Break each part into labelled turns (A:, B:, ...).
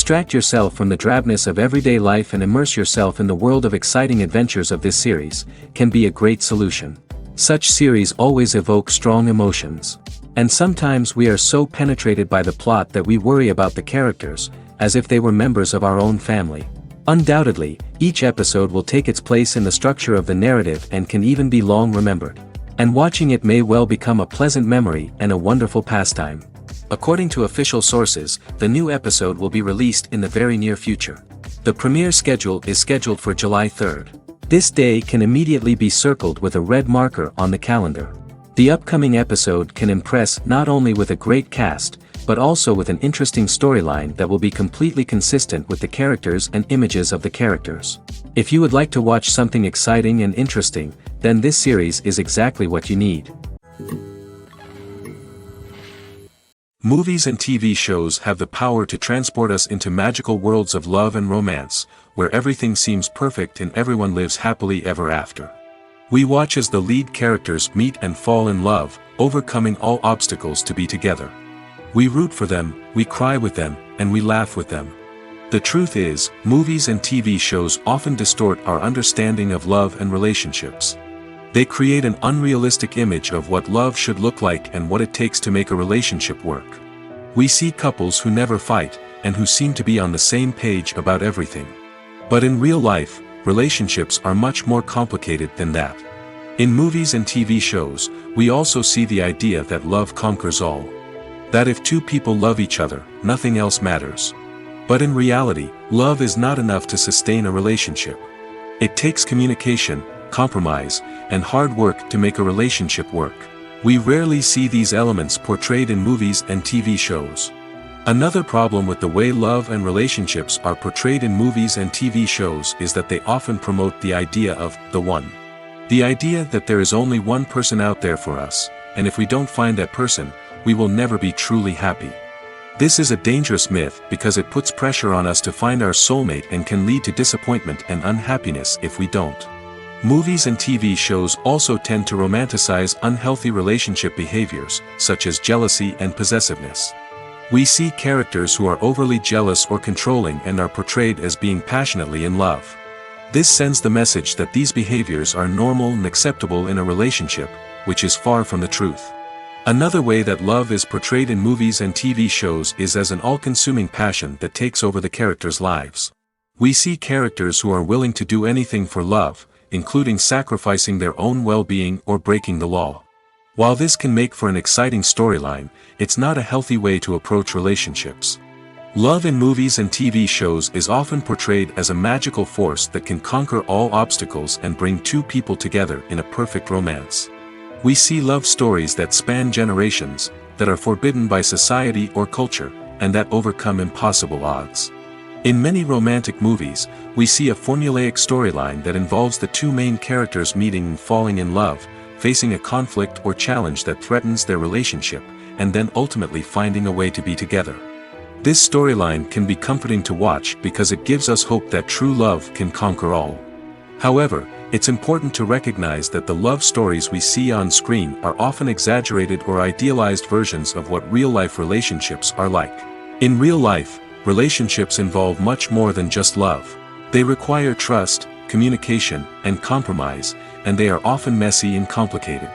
A: Distract yourself from the drabness of everyday life and immerse yourself in the world of exciting adventures of this series, can be a great solution. Such series always evoke strong emotions. And sometimes we are so penetrated by the plot that we worry about the characters, as if they were members of our own family. Undoubtedly, each episode will take its place in the structure of the narrative and can even be long remembered. And watching it may well become a pleasant memory and a wonderful pastime. According to official sources, the new episode will be released in the very near future. The premiere schedule is scheduled for July 3rd. This day can immediately be circled with a red marker on the calendar. The upcoming episode can impress not only with a great cast, but also with an interesting storyline that will be completely consistent with the characters and images of the characters. If you would like to watch something exciting and interesting, then this series is exactly what you need.
B: Movies and TV shows have the power to transport us into magical worlds of love and romance, where everything seems perfect and everyone lives happily ever after. We watch as the lead characters meet and fall in love, overcoming all obstacles to be together. We root for them, we cry with them, and we laugh with them. The truth is, movies and TV shows often distort our understanding of love and relationships. They create an unrealistic image of what love should look like and what it takes to make a relationship work. We see couples who never fight, and who seem to be on the same page about everything. But in real life, relationships are much more complicated than that. In movies and TV shows, we also see the idea that love conquers all. That if two people love each other, nothing else matters. But in reality, love is not enough to sustain a relationship. It takes communication, compromise, and hard work to make a relationship work. We rarely see these elements portrayed in movies and TV shows. Another problem with the way love and relationships are portrayed in movies and TV shows is that they often promote the idea of the one. The idea that there is only one person out there for us, and if we don't find that person, we will never be truly happy. This is a dangerous myth because it puts pressure on us to find our soulmate and can lead to disappointment and unhappiness if we don't. Movies and TV shows also tend to romanticize unhealthy relationship behaviors, such as jealousy and possessiveness. We see characters who are overly jealous or controlling and are portrayed as being passionately in love. This sends the message that these behaviors are normal and acceptable in a relationship, which is far from the truth. Another way that love is portrayed in movies and TV shows is as an all-consuming passion that takes over the characters' lives. We see characters who are willing to do anything for love, including sacrificing their own well-being or breaking the law. While this can make for an exciting storyline, it's not a healthy way to approach relationships. Love in movies and TV shows is often portrayed as a magical force that can conquer all obstacles and bring two people together in a perfect romance. We see love stories that span generations, that are forbidden by society or culture, and that overcome impossible odds. In many romantic movies, we see a formulaic storyline that involves the two main characters meeting and falling in love, facing a conflict or challenge that threatens their relationship, and then ultimately finding a way to be together. This storyline can be comforting to watch because it gives us hope that true love can conquer all. However, it's important to recognize that the love stories we see on screen are often exaggerated or idealized versions of what real-life relationships are like. In real life, relationships involve much more than just love. They require trust, communication, and compromise, and they are often messy and complicated.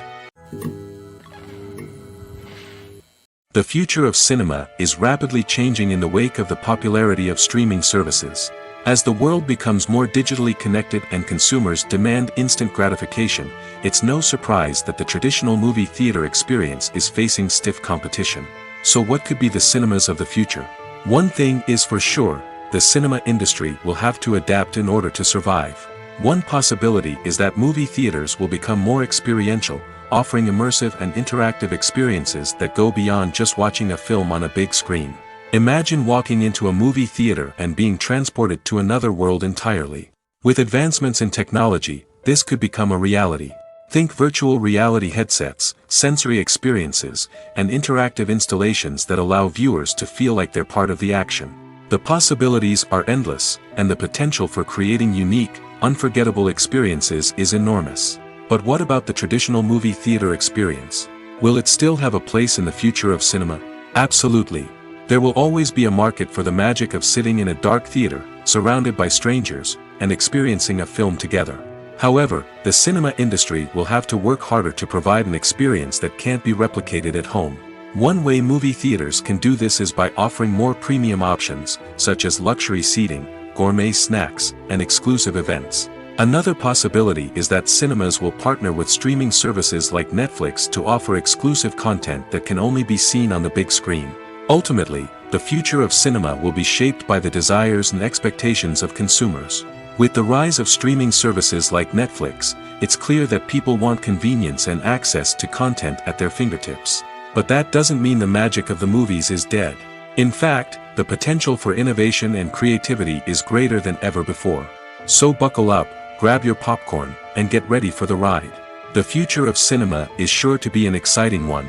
B: The future of cinema is rapidly changing in the wake of the popularity of streaming services. As the world becomes more digitally connected and consumers demand instant gratification, it's no surprise that the traditional movie theater experience is facing stiff competition. So what could be the cinemas of the future? One thing is for sure, the cinema industry will have to adapt in order to survive. One possibility is that movie theaters will become more experiential, offering immersive and interactive experiences that go beyond just watching a film on a big screen. Imagine walking into a movie theater and being transported to another world entirely. With advancements in technology, this could become a reality. Think virtual reality headsets, sensory experiences, and interactive installations that allow viewers to feel like they're part of the action. The possibilities are endless, and the potential for creating unique, unforgettable experiences is enormous. But what about the traditional movie theater experience? Will it still have a place in the future of cinema? Absolutely. There will always be a market for the magic of sitting in a dark theater, surrounded by strangers, and experiencing a film together. However, the cinema industry will have to work harder to provide an experience that can't be replicated at home. One way movie theaters can do this is by offering more premium options, such as luxury seating, gourmet snacks, and exclusive events. Another possibility is that cinemas will partner with streaming services like Netflix to offer exclusive content that can only be seen on the big screen. Ultimately, the future of cinema will be shaped by the desires and expectations of consumers. With the rise of streaming services like Netflix, it's clear that people want convenience and access to content at their fingertips. But that doesn't mean the magic of the movies is dead. In fact, the potential for innovation and creativity is greater than ever before. So buckle up, grab your popcorn, and get ready for the ride. The future of cinema is sure to be an exciting one.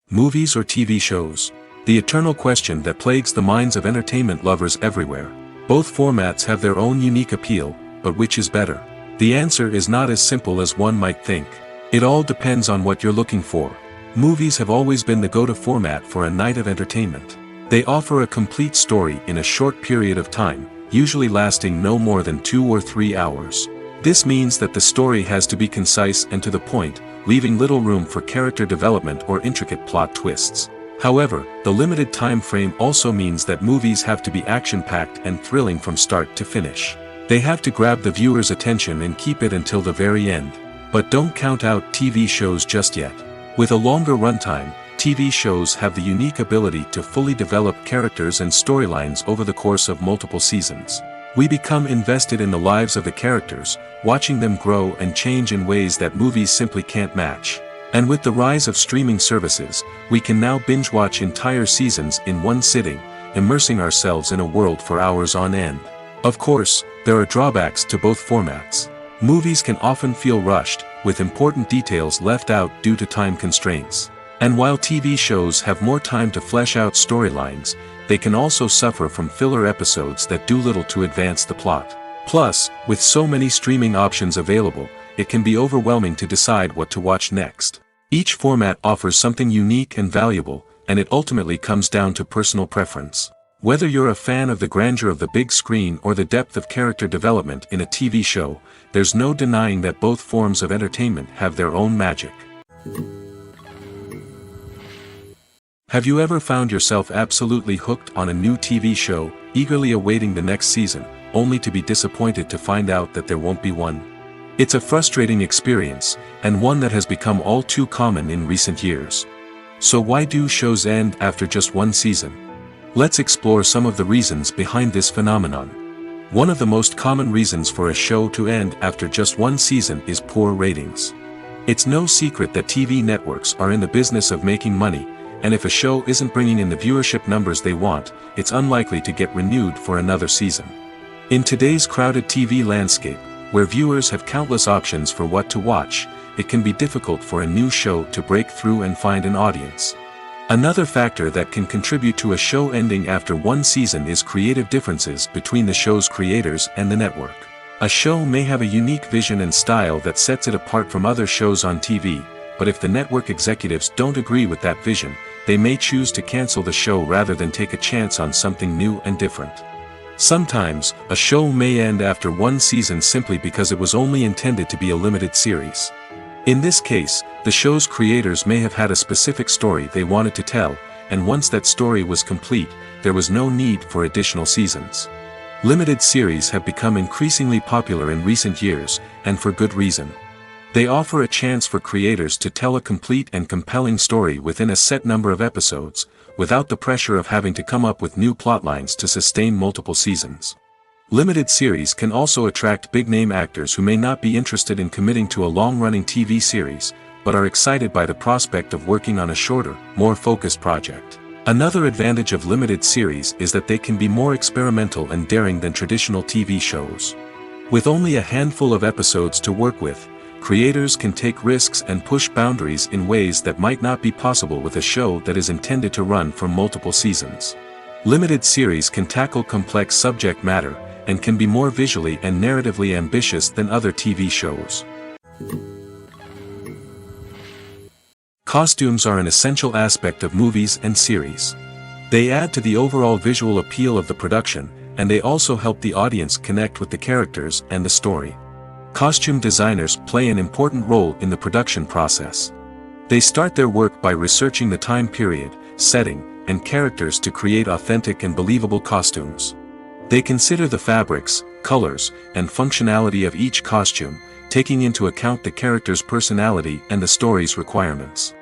B: Movies or TV shows? The eternal question that plagues the minds of entertainment lovers everywhere. Both formats have their own unique appeal, but which is better? The answer is not as simple as one might think. It all depends on what you're looking for. Movies have always been the go-to format for a night of entertainment. They offer a complete story in a short period of time, usually lasting no more than 2 or 3 hours. This means that the story has to be concise and to the point, leaving little room for character development or intricate plot twists. However, the limited time frame also means that movies have to be action-packed and thrilling from start to finish. They have to grab the viewer's attention and keep it until the very end. But don't count out TV shows just yet. With a longer runtime, TV shows have the unique ability to fully develop characters and storylines over the course of multiple seasons. We become invested in the lives of the characters, watching them grow and change in ways that movies simply can't match. And with the rise of streaming services, we can now binge-watch entire seasons in one sitting, immersing ourselves in a world for hours on end. Of course, there are drawbacks to both formats. Movies can often feel rushed, with important details left out due to time constraints. And while TV shows have more time to flesh out storylines, they can also suffer from filler episodes that do little to advance the plot. Plus, with so many streaming options available, it can be overwhelming to decide what to watch next. Each format offers something unique and valuable, and it ultimately comes down to personal preference. Whether you're a fan of the grandeur of the big screen or the depth of character development in a TV show, there's no denying that both forms of entertainment have their own magic. Have you ever found yourself absolutely hooked on a new TV show, eagerly awaiting the next season, only to be disappointed to find out that there won't be one? It's a frustrating experience, and one that has become all too common in recent years. So why do shows end after just one season? Let's explore some of the reasons behind this phenomenon. One of the most common reasons for a show to end after just one season is poor ratings. It's no secret that TV networks are in the business of making money, and if a show isn't bringing in the viewership numbers they want, it's unlikely to get renewed for another season. In today's crowded TV landscape, where viewers have countless options for what to watch, it can be difficult for a new show to break through and find an audience. Another factor that can contribute to a show ending after one season is creative differences between the show's creators and the network. A show may have a unique vision and style that sets it apart from other shows on TV, but if the network executives don't agree with that vision, they may choose to cancel the show rather than take a chance on something new and different. Sometimes, a show may end after one season simply because it was only intended to be a limited series. In this case, the show's creators may have had a specific story they wanted to tell, and once that story was complete, there was no need for additional seasons. Limited series have become increasingly popular in recent years, and for good reason. They offer a chance for creators to tell a complete and compelling story within a set number of episodes, without the pressure of having to come up with new plotlines to sustain multiple seasons. Limited series can also attract big-name actors who may not be interested in committing to a long-running TV series, but are excited by the prospect of working on a shorter, more focused project. Another advantage of limited series is that they can be more experimental and daring than traditional TV shows. With only a handful of episodes to work with, creators can take risks and push boundaries in ways that might not be possible with a show that is intended to run for multiple seasons. Limited series can tackle complex subject matter, and can be more visually and narratively ambitious than other TV shows. Costumes are an essential aspect of movies and series. They add to the overall visual appeal of the production, and they also help the audience connect with the characters and the story. Costume designers play an important role in the production process. They start their work by researching the time period, setting, and characters to create authentic and believable costumes. They consider the fabrics, colors, and functionality of each costume, taking into account the character's personality and the story's requirements.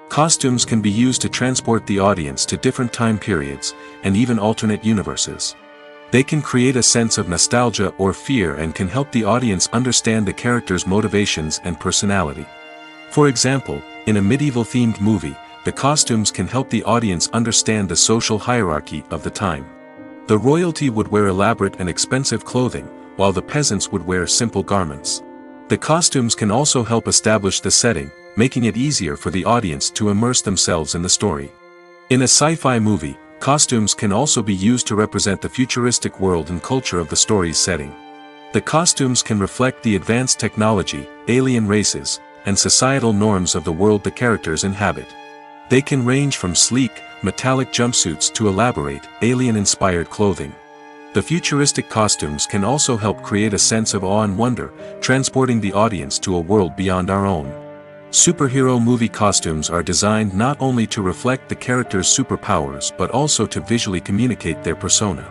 B: Costumes can be used to transport the audience to different time periods, and even alternate universes. They can create a sense of nostalgia or fear and can help the audience understand the character's motivations and personality. For example, in a medieval-themed movie, the costumes can help the audience understand the social hierarchy of the time. The royalty would wear elaborate and expensive clothing, while the peasants would wear simple garments. The costumes can also help establish the setting, making it easier for the audience to immerse themselves in the story. In a sci-fi movie, costumes can also be used to represent the futuristic world and culture of the story's setting. The costumes can reflect the advanced technology, alien races, and societal norms of the world the characters inhabit. They can range from sleek, metallic jumpsuits to elaborate, alien-inspired clothing. The futuristic costumes can also help create a sense of awe and wonder, transporting the audience to a world beyond our own. Superhero movie costumes are designed not only to reflect the character's superpowers but also to visually communicate their persona.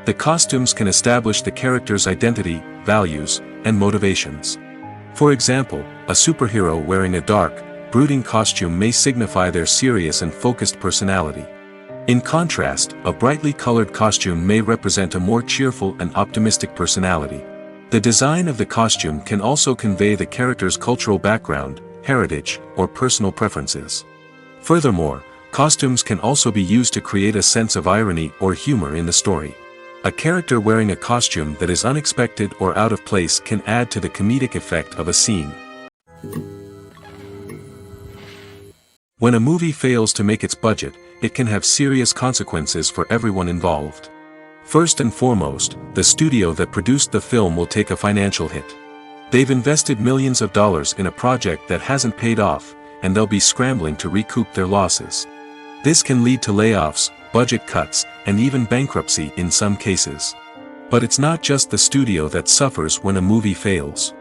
B: The costumes can establish the character's identity, values, and motivations. For example, a superhero wearing a dark, brooding costume may signify their serious and focused personality. In contrast, a brightly colored costume may represent a more cheerful and optimistic personality. The design of the costume can also convey the character's cultural background, heritage, or personal preferences. Furthermore, costumes can also be used to create a sense of irony or humor in the story. A character wearing a costume that is unexpected or out of place can add to the comedic effect of a scene. When a movie fails to make its budget, it can have serious consequences for everyone involved. First and foremost, the studio that produced the film will take a financial hit. They've invested millions of dollars in a project that hasn't paid off, and they'll be scrambling to recoup their losses. This can lead to layoffs, budget cuts, and even bankruptcy in some cases. But it's not just the studio that suffers when a movie fails.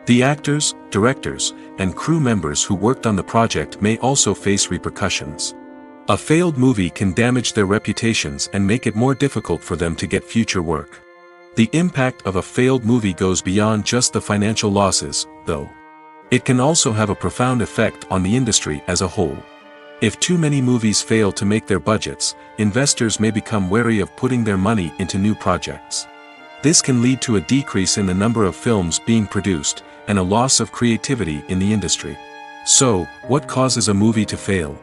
B: The actors, directors, and crew members who worked on the project may also face repercussions. A failed movie can damage their reputations and make it more difficult for them to get future work. The impact of a failed movie goes beyond just the financial losses, though. It can also have a profound effect on the industry as a whole. If too many movies fail to make their budgets, investors may become wary of putting their money into new projects. This can lead to a decrease in the number of films being produced, and a loss of creativity in the industry. So, what causes a movie to fail?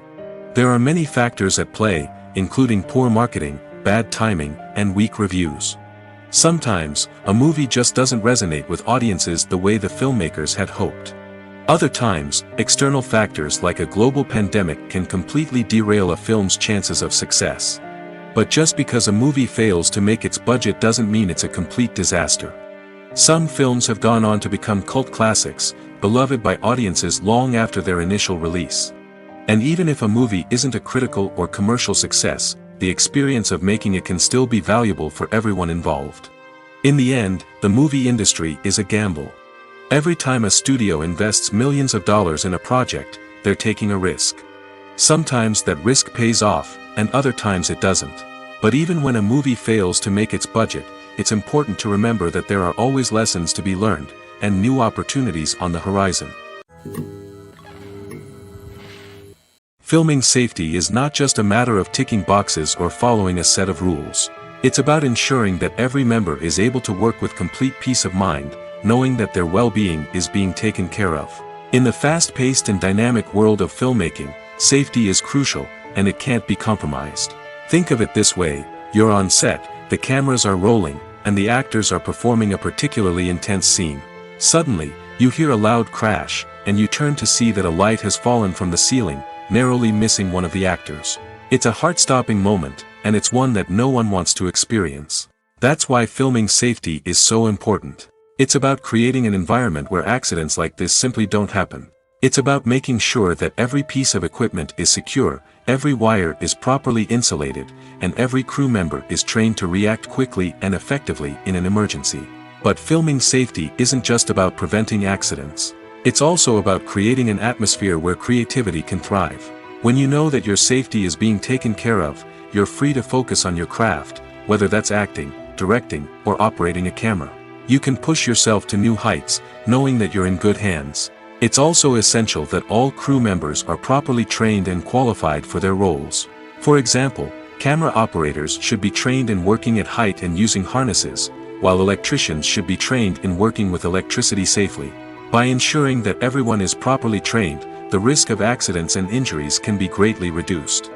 B: There are many factors at play, including poor marketing, bad timing, and weak reviews. Sometimes, a movie just doesn't resonate with audiences the way the filmmakers had hoped. Other times, external factors like a global pandemic can completely derail a film's chances of success. But just because a movie fails to make its budget doesn't mean it's a complete disaster. Some films have gone on to become cult classics, beloved by audiences long after their initial release. And even if a movie isn't a critical or commercial success, the experience of making it can still be valuable for everyone involved. In the end, the movie industry is a gamble. Every time a studio invests millions of dollars in a project, they're taking a risk. Sometimes that risk pays off, and other times it doesn't. But even when a movie fails to make its budget, it's important to remember that there are always lessons to be learned, and new opportunities on the horizon. Filming safety is not just a matter of ticking boxes or following a set of rules. It's about ensuring that every member is able to work with complete peace of mind, knowing that their well-being is being taken care of. In the fast-paced and dynamic world of filmmaking, safety is crucial, and it can't be compromised. Think of it this way: you're on set, the cameras are rolling, and the actors are performing a particularly intense scene. Suddenly, you hear a loud crash, and you turn to see that a light has fallen from the ceiling, narrowly missing one of the actors. It's a heart-stopping moment, and it's one that no one wants to experience. That's why filming safety is so important. It's about creating an environment where accidents like this simply don't happen. It's about making sure that every piece of equipment is secure, every wire is properly insulated, and every crew member is trained to react quickly and effectively in an emergency. But filming safety isn't just about preventing accidents. It's also about creating an atmosphere where creativity can thrive. When you know that your safety is being taken care of, you're free to focus on your craft, whether that's acting, directing, or operating a camera. You can push yourself to new heights, knowing that you're in good hands. It's also essential that all crew members are properly trained and qualified for their roles. For example, camera operators should be trained in working at height and using harnesses, while electricians should be trained in working with electricity safely. By ensuring that everyone is properly trained, the risk of accidents and injuries can be greatly reduced.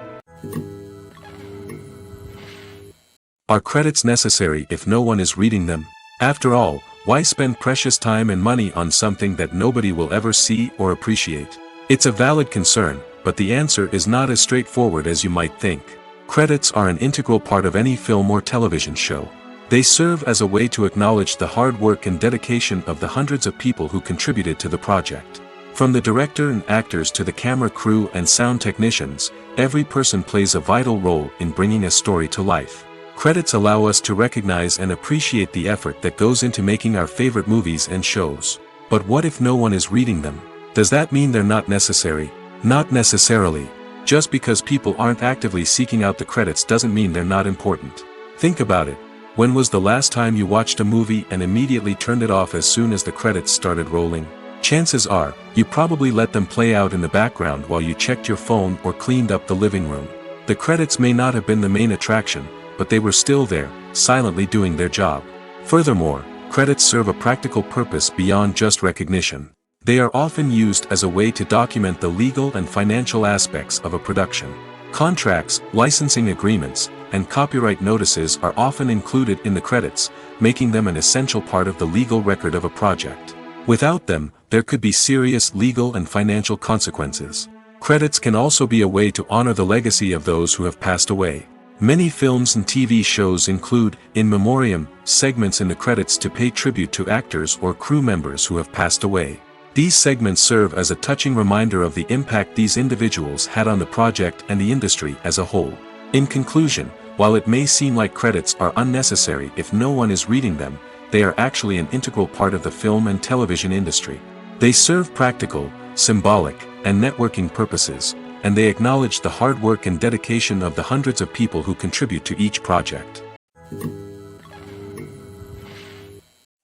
B: Are credits necessary if no one is reading them? After all, why spend precious time and money on something that nobody will ever see or appreciate? It's a valid concern, but the answer is not as straightforward as you might think. Credits are an integral part of any film or television show. They serve as a way to acknowledge the hard work and dedication of the hundreds of people who contributed to the project. From the director and actors to the camera crew and sound technicians, every person plays a vital role in bringing a story to life. Credits allow us to recognize and appreciate the effort that goes into making our favorite movies and shows. But what if no one is reading them? Does that mean they're not necessary? Not necessarily. Just because people aren't actively seeking out the credits doesn't mean they're not important. Think about it. When was the last time you watched a movie and immediately turned it off as soon as the credits started rolling? Chances are, you probably let them play out in the background while you checked your phone or cleaned up the living room. The credits may not have been the main attraction, but they were still there, silently doing their job. Furthermore, credits serve a practical purpose beyond just recognition. They are often used as a way to document the legal and financial aspects of a production. Contracts, licensing agreements, and copyright notices are often included in the credits, making them an essential part of the legal record of a project. Without them, there could be serious legal and financial consequences. Credits can also be a way to honor the legacy of those who have passed away. Many films and TV shows include, in memoriam, segments in the credits to pay tribute to actors or crew members who have passed away. These segments serve as a touching reminder of the impact these individuals had on the project and the industry as a whole. In conclusion, while it may seem like credits are unnecessary if no one is reading them, they are actually an integral part of the film and television industry. They serve practical, symbolic, and networking purposes, and they acknowledge the hard work and dedication of the hundreds of people who contribute to each project.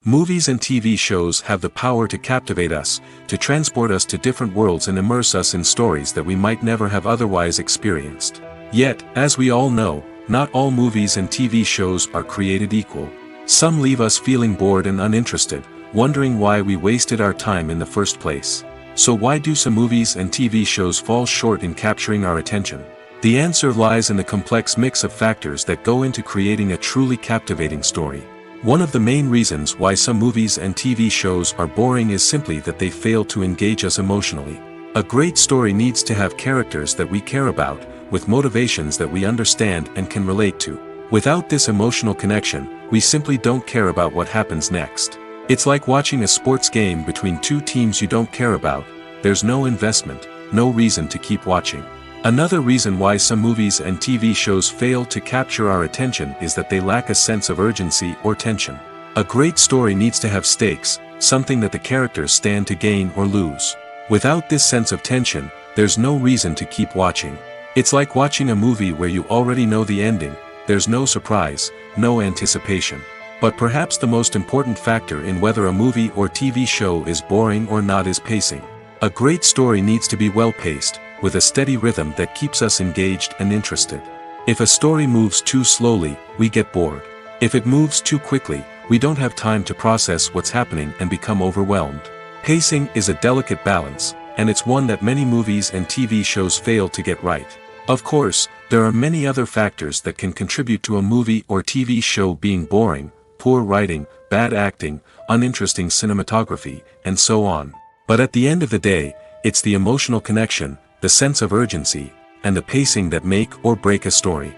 B: Movies and TV shows have the power to captivate us, to transport us to different worlds and immerse us in stories that we might never have otherwise experienced. Yet, as we all know, not all movies and TV shows are created equal. Some leave us feeling bored and uninterested, wondering why we wasted our time in the first place. So why do some movies and TV shows fall short in capturing our attention? The answer lies in the complex mix of factors that go into creating a truly captivating story. One of the main reasons why some movies and TV shows are boring is simply that they fail to engage us emotionally. A great story needs to have characters that we care about, with motivations that we understand and can relate to. Without this emotional connection, we simply don't care about what happens next. It's like watching a sports game between two teams you don't care about. There's no investment, no reason to keep watching. Another reason why some movies and TV shows fail to capture our attention is that they lack a sense of urgency or tension. A great story needs to have stakes, something that the characters stand to gain or lose. Without this sense of tension, there's no reason to keep watching. It's like watching a movie where you already know the ending. There's no surprise, no anticipation. But perhaps the most important factor in whether a movie or TV show is boring or not is pacing. A great story needs to be well-paced, with a steady rhythm that keeps us engaged and interested. If a story moves too slowly, we get bored. If it moves too quickly, we don't have time to process what's happening and become overwhelmed. Pacing is a delicate balance, and it's one that many movies and TV shows fail to get right. Of course, there are many other factors that can contribute to a movie or TV show being boring: poor writing, bad acting, uninteresting cinematography, and so on. But at the end of the day, it's the emotional connection, the sense of urgency, and the pacing that make or break a story.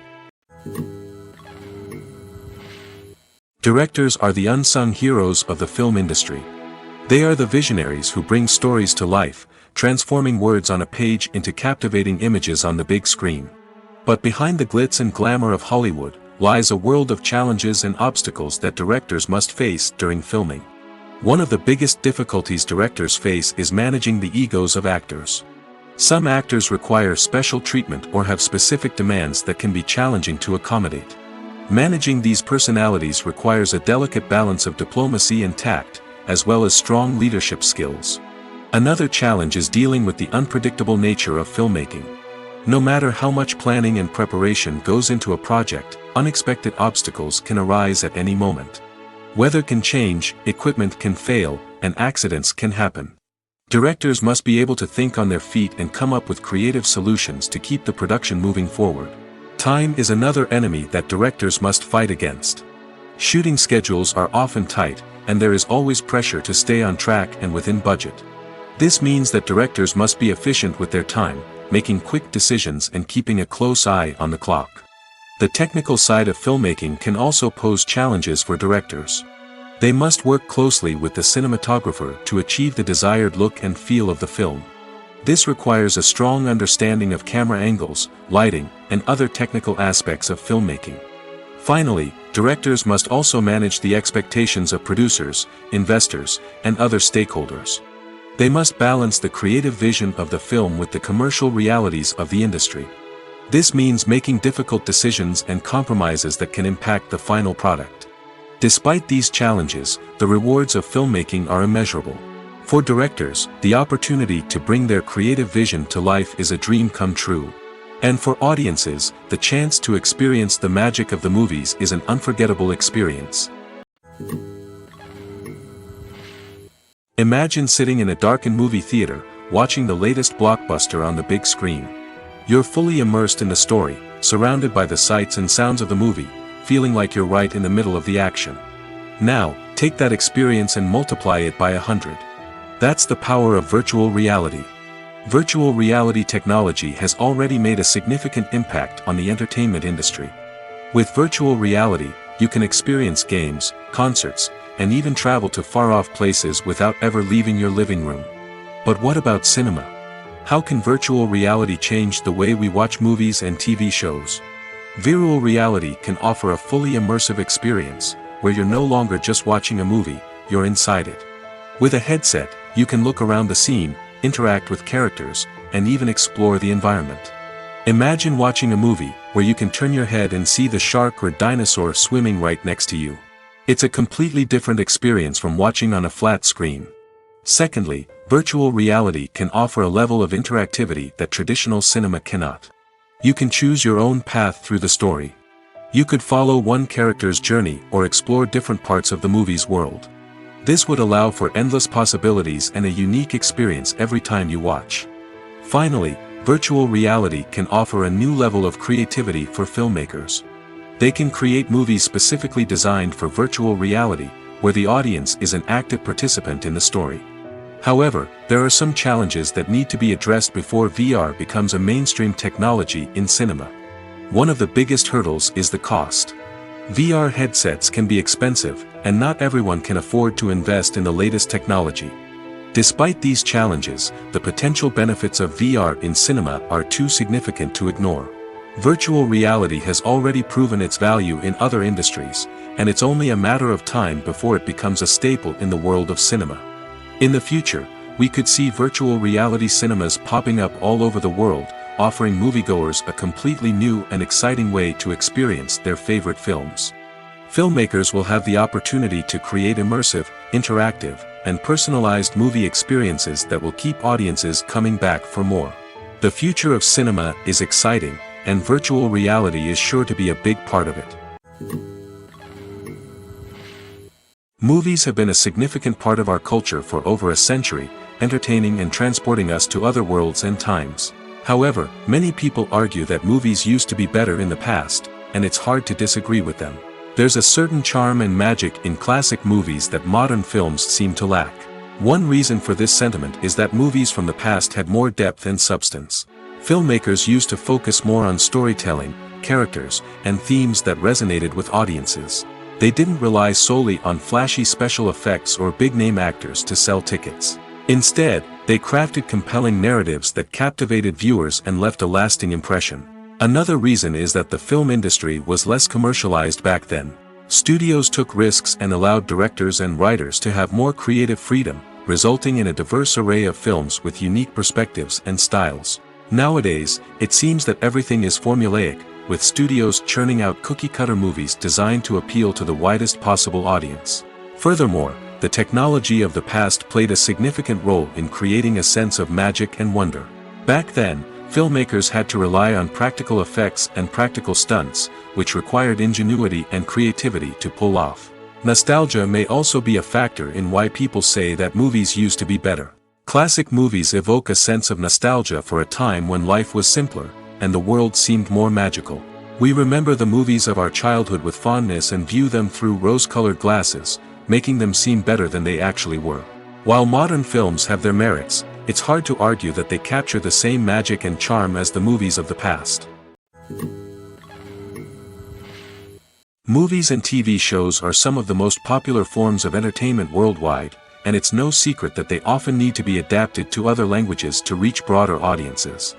B: Directors are the unsung heroes of the film industry. They are the visionaries who bring stories to life, transforming words on a page into captivating images on the big screen. But behind the glitz and glamour of Hollywood, lies a world of challenges and obstacles that directors must face during filming. One of the biggest difficulties directors face is managing the egos of actors. Some actors require special treatment or have specific demands that can be challenging to accommodate. Managing these personalities requires a delicate balance of diplomacy and tact, as well as strong leadership skills. Another challenge is dealing with the unpredictable nature of filmmaking. No matter how much planning and preparation goes into a project, unexpected obstacles can arise at any moment. Weather can change, equipment can fail, and accidents can happen. Directors must be able to think on their feet and come up with creative solutions to keep the production moving forward. Time is another enemy that directors must fight against. Shooting schedules are often tight, and there is always pressure to stay on track and within budget. This means that directors must be efficient with their time, making quick decisions and keeping a close eye on the clock. The technical side of filmmaking can also pose challenges for directors. They must work closely with the cinematographer to achieve the desired look and feel of the film. This requires a strong understanding of camera angles, lighting, and other technical aspects of filmmaking. Finally, directors must also manage the expectations of producers, investors, and other stakeholders. They must balance the creative vision of the film with the commercial realities of the industry. This means making difficult decisions and compromises that can impact the final product. Despite these challenges, the rewards of filmmaking are immeasurable. For directors, the opportunity to bring their creative vision to life is a dream come true. And for audiences, the chance to experience the magic of the movies is an unforgettable experience. Imagine sitting in a darkened movie theater, watching the latest blockbuster on the big screen. You're fully immersed in the story, surrounded by the sights and sounds of the movie, feeling like you're right in the middle of the action. Now, take that experience and multiply it by 100. That's the power of virtual reality. Virtual reality technology has already made a significant impact on the entertainment industry. With virtual reality, you can experience games, concerts, and even travel to far-off places without ever leaving your living room. But what about cinema? How can virtual reality change the way we watch movies and TV shows? Virtual reality can offer a fully immersive experience, where you're no longer just watching a movie, you're inside it. With a headset, you can look around the scene, interact with characters, and even explore the environment. Imagine watching a movie, where you can turn your head and see the shark or dinosaur swimming right next to you. It's a completely different experience from watching on a flat screen. Secondly, virtual reality can offer a level of interactivity that traditional cinema cannot. You can choose your own path through the story. You could follow one character's journey or explore different parts of the movie's world. This would allow for endless possibilities and a unique experience every time you watch. Finally, virtual reality can offer a new level of creativity for filmmakers. They can create movies specifically designed for virtual reality, where the audience is an active participant in the story. However, there are some challenges that need to be addressed before VR becomes a mainstream technology in cinema. One of the biggest hurdles is the cost. VR headsets can be expensive, and not everyone can afford to invest in the latest technology. Despite these challenges, the potential benefits of VR in cinema are too significant to ignore. Virtual reality has already proven its value in other industries, and it's only a matter of time before it becomes a staple in the world of cinema. In the future, we could see virtual reality cinemas popping up all over the world, offering moviegoers a completely new and exciting way to experience their favorite films. Filmmakers will have the opportunity to create immersive, interactive, and personalized movie experiences that will keep audiences coming back for more. The future of cinema is exciting, and virtual reality is sure to be a big part of it. Movies have been a significant part of our culture for over a century, entertaining and transporting us to other worlds and times. However, many people argue that movies used to be better in the past, and it's hard to disagree with them. There's a certain charm and magic in classic movies that modern films seem to lack. One reason for this sentiment is that movies from the past had more depth and substance. Filmmakers used to focus more on storytelling, characters, and themes that resonated with audiences. They didn't rely solely on flashy special effects or big-name actors to sell tickets. Instead, They crafted compelling narratives that captivated viewers and left a lasting impression. Another reason is that the film industry was less commercialized back then. Studios took risks and allowed directors and writers to have more creative freedom, resulting in a diverse array of films with unique perspectives and styles. Nowadays, it seems that everything is formulaic, with studios churning out cookie-cutter movies designed to appeal to the widest possible audience. Furthermore, the technology of the past played a significant role in creating a sense of magic and wonder. Back then, filmmakers had to rely on practical effects and practical stunts, which required ingenuity and creativity to pull off. Nostalgia may also be a factor in why people say that movies used to be better. Classic movies evoke a sense of nostalgia for a time when life was simpler, and the world seemed more magical. We remember the movies of our childhood with fondness and view them through rose-colored glasses, making them seem better than they actually were. While modern films have their merits, it's hard to argue that they capture the same magic and charm as the movies of the past. Movies and TV shows are some of the most popular forms of entertainment worldwide, and it's no secret that they often need to be adapted to other languages to reach broader audiences.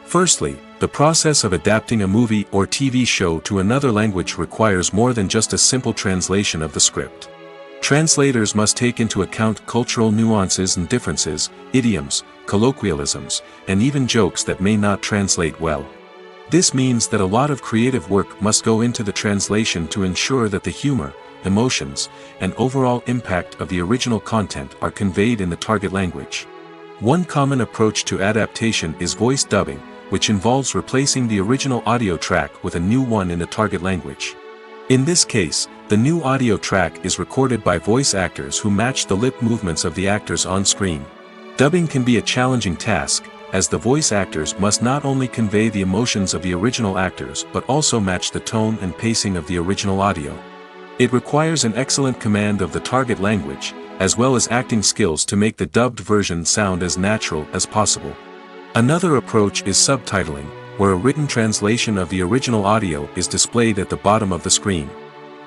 B: Firstly, the process of adapting a movie or TV show to another language requires more than just a simple translation of the script. Translators must take into account cultural nuances and differences, idioms, colloquialisms, and even jokes that may not translate well. This means that a lot of creative work must go into the translation to ensure that the humor, emotions, and overall impact of the original content are conveyed in the target language. One common approach to adaptation is voice dubbing, which involves replacing the original audio track with a new one in the target language. In this case, the new audio track is recorded by voice actors who match the lip movements of the actors on screen. Dubbing can be a challenging task, as the voice actors must not only convey the emotions of the original actors but also match the tone and pacing of the original audio. It requires an excellent command of the target language, as well as acting skills to make the dubbed version sound as natural as possible. Another approach is subtitling, where a written translation of the original audio is displayed at the bottom of the screen.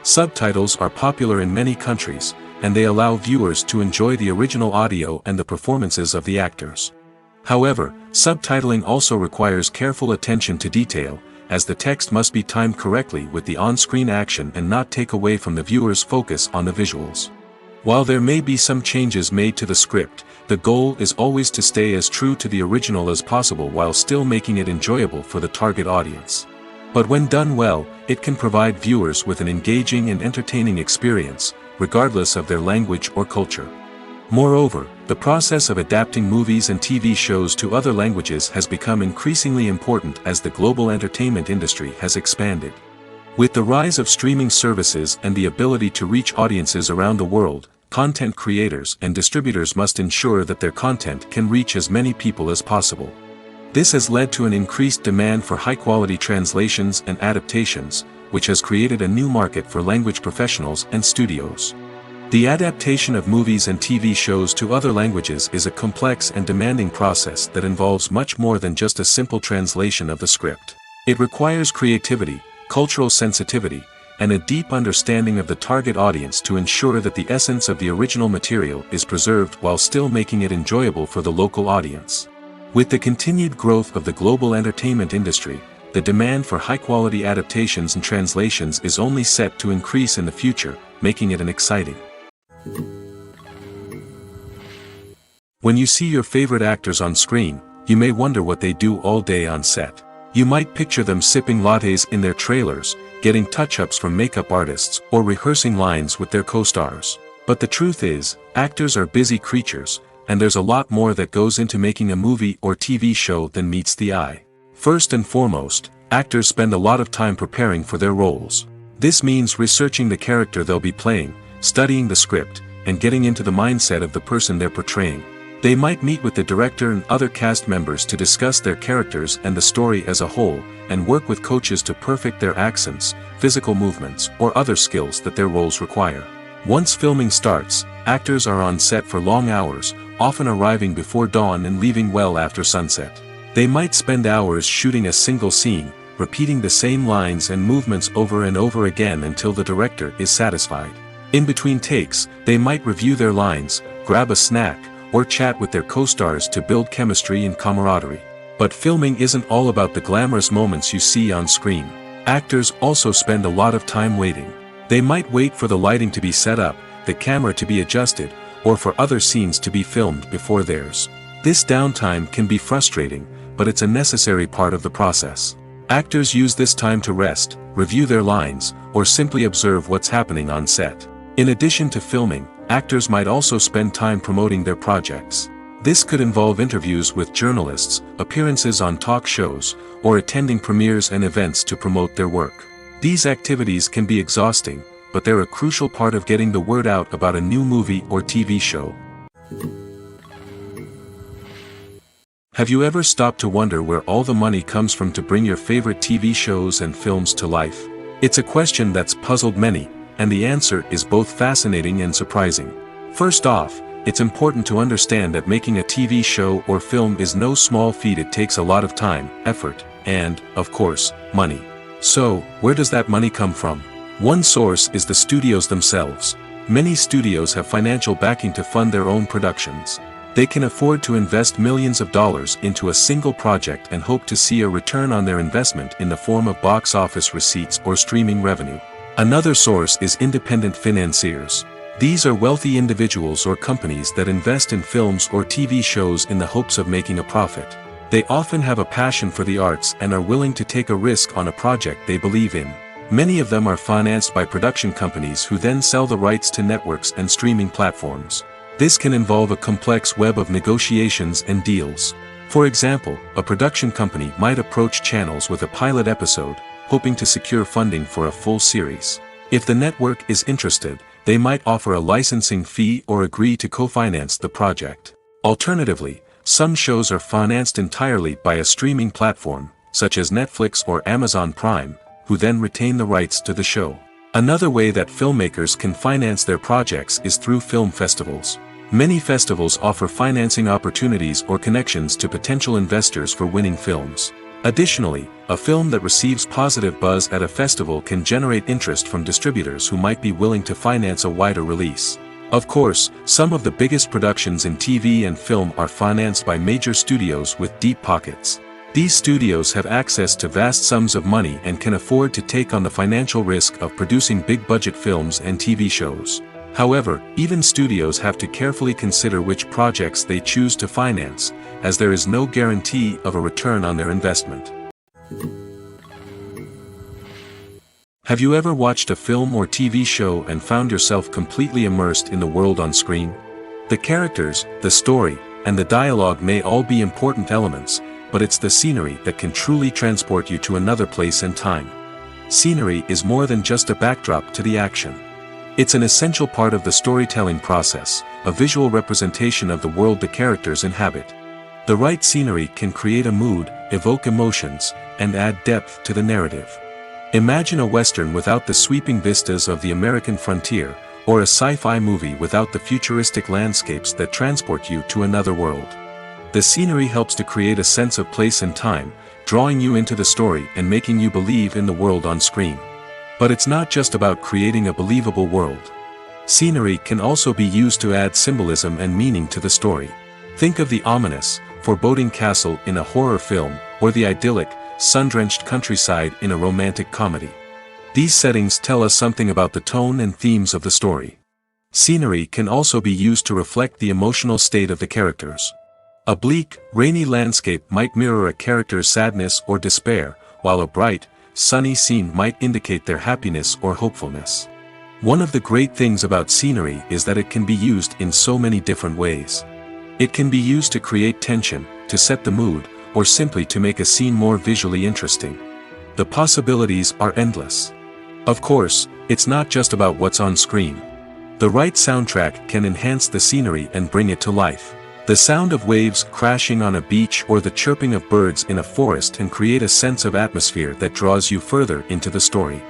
B: Subtitles are popular in many countries, and they allow viewers to enjoy the original audio and the performances of the actors. However, subtitling also requires careful attention to detail, as the text must be timed correctly with the on-screen action and not take away from the viewer's focus on the visuals. While there may be some changes made to the script, the goal is always to stay as true to the original as possible while still making it enjoyable for the target audience. But when done well, it can provide viewers with an engaging and entertaining experience, regardless of their language or culture. Moreover, the process of adapting movies and TV shows to other languages has become increasingly important as the global entertainment industry has expanded. With the rise of streaming services and the ability to reach audiences around the world, content creators and distributors must ensure that their content can reach as many people as possible. This has led to an increased demand for high-quality translations and adaptations, which has created a new market for language professionals and studios. The adaptation of movies and TV shows to other languages is a complex and demanding process that involves much more than just a simple translation of the script. It requires creativity, cultural sensitivity, and a deep understanding of the target audience to ensure that the essence of the original material is preserved while still making it enjoyable for the local audience. With the continued growth of the global entertainment industry, the demand for high-quality adaptations and translations is only set to increase in the future, making it exciting. When you see your favorite actors on screen, you may wonder what they do all day on set. You might picture them sipping lattes in their trailers, getting touch-ups from makeup artists, or rehearsing lines with their co-stars. But the truth is, actors are busy creatures, and there's a lot more that goes into making a movie or TV show than meets the eye. First and foremost, actors spend a lot of time preparing for their roles. This means researching the character they'll be playing, studying the script, and getting into the mindset of the person they're portraying. They might meet with the director and other cast members to discuss their characters and the story as a whole, and work with coaches to perfect their accents, physical movements, or other skills that their roles require. Once filming starts, actors are on set for long hours, often arriving before dawn and leaving well after sunset. They might spend hours shooting a single scene, repeating the same lines and movements over and over again until the director is satisfied. In between takes, they might review their lines, grab a snack, or chat with their co-stars to build chemistry and camaraderie. But filming isn't all about the glamorous moments you see on screen. Actors also spend a lot of time waiting. They might wait for the lighting to be set up, the camera to be adjusted, or for other scenes to be filmed before theirs. This downtime can be frustrating, but it's a necessary part of the process. Actors use this time to rest, review their lines, or simply observe what's happening on set. In addition to filming, actors might also spend time promoting their projects. This could involve interviews with journalists, appearances on talk shows, or attending premieres and events to promote their work. These activities can be exhausting, but they're a crucial part of getting the word out about a new movie or TV show. Have you ever stopped to wonder where all the money comes from to bring your favorite TV shows and films to life? It's a question that's puzzled many, and the answer is both fascinating and surprising. First off, it's important to understand that making a TV show or film is no small feat. It takes a lot of time, effort, and, of course, money. So, where does that money come from? One source is the studios themselves. Many studios have financial backing to fund their own productions. They can afford to invest millions of dollars into a single project and hope to see a return on their investment in the form of box office receipts or streaming revenue. Another source is independent financiers. These are wealthy individuals or companies that invest in films or TV shows in the hopes of making a profit. They often have a passion for the arts and are willing to take a risk on a project they believe in. Many of them are financed by production companies who then sell the rights to networks and streaming platforms. This can involve a complex web of negotiations and deals. For example, a production company might approach channels with a pilot episode, hoping to secure funding for a full series. If the network is interested, they might offer a licensing fee or agree to co-finance the project. Alternatively, some shows are financed entirely by a streaming platform, such as Netflix or Amazon Prime, who then retain the rights to the show. Another way that filmmakers can finance their projects is through film festivals. Many festivals offer financing opportunities or connections to potential investors for winning films. Additionally, a film that receives positive buzz at a festival can generate interest from distributors who might be willing to finance a wider release. Of course, some of the biggest productions in TV and film are financed by major studios with deep pockets. These studios have access to vast sums of money and can afford to take on the financial risk of producing big-budget films and TV shows. However, even studios have to carefully consider which projects they choose to finance, as there is no guarantee of a return on their investment. Have you ever watched a film or TV show and found yourself completely immersed in the world on screen? The characters, the story, and the dialogue may all be important elements, but it's the scenery that can truly transport you to another place and time. Scenery is more than just a backdrop to the action. It's an essential part of the storytelling process, a visual representation of the world the characters inhabit. The right scenery can create a mood, evoke emotions, and add depth to the narrative. Imagine a Western without the sweeping vistas of the American frontier, or a sci-fi movie without the futuristic landscapes that transport you to another world. The scenery helps to create a sense of place and time, drawing you into the story and making you believe in the world on screen. But it's not just about creating a believable world. Scenery can also be used to add symbolism and meaning to the story. Think of the ominous, foreboding castle in a horror film, or the idyllic, sun-drenched countryside in a romantic comedy. These settings tell us something about the tone and themes of the story. Scenery can also be used to reflect the emotional state of the characters. A bleak, rainy landscape might mirror a character's sadness or despair, while a bright, sunny scene might indicate their happiness or hopefulness. One of the great things about scenery is that it can be used in so many different ways. It can be used to create tension, to set the mood, or simply to make a scene more visually interesting. The possibilities are endless. Of course, it's not just about what's on screen. The right soundtrack can enhance the scenery and bring it to life. The sound of waves crashing on a beach or the chirping of birds in a forest can create a sense of atmosphere that draws you further into the story.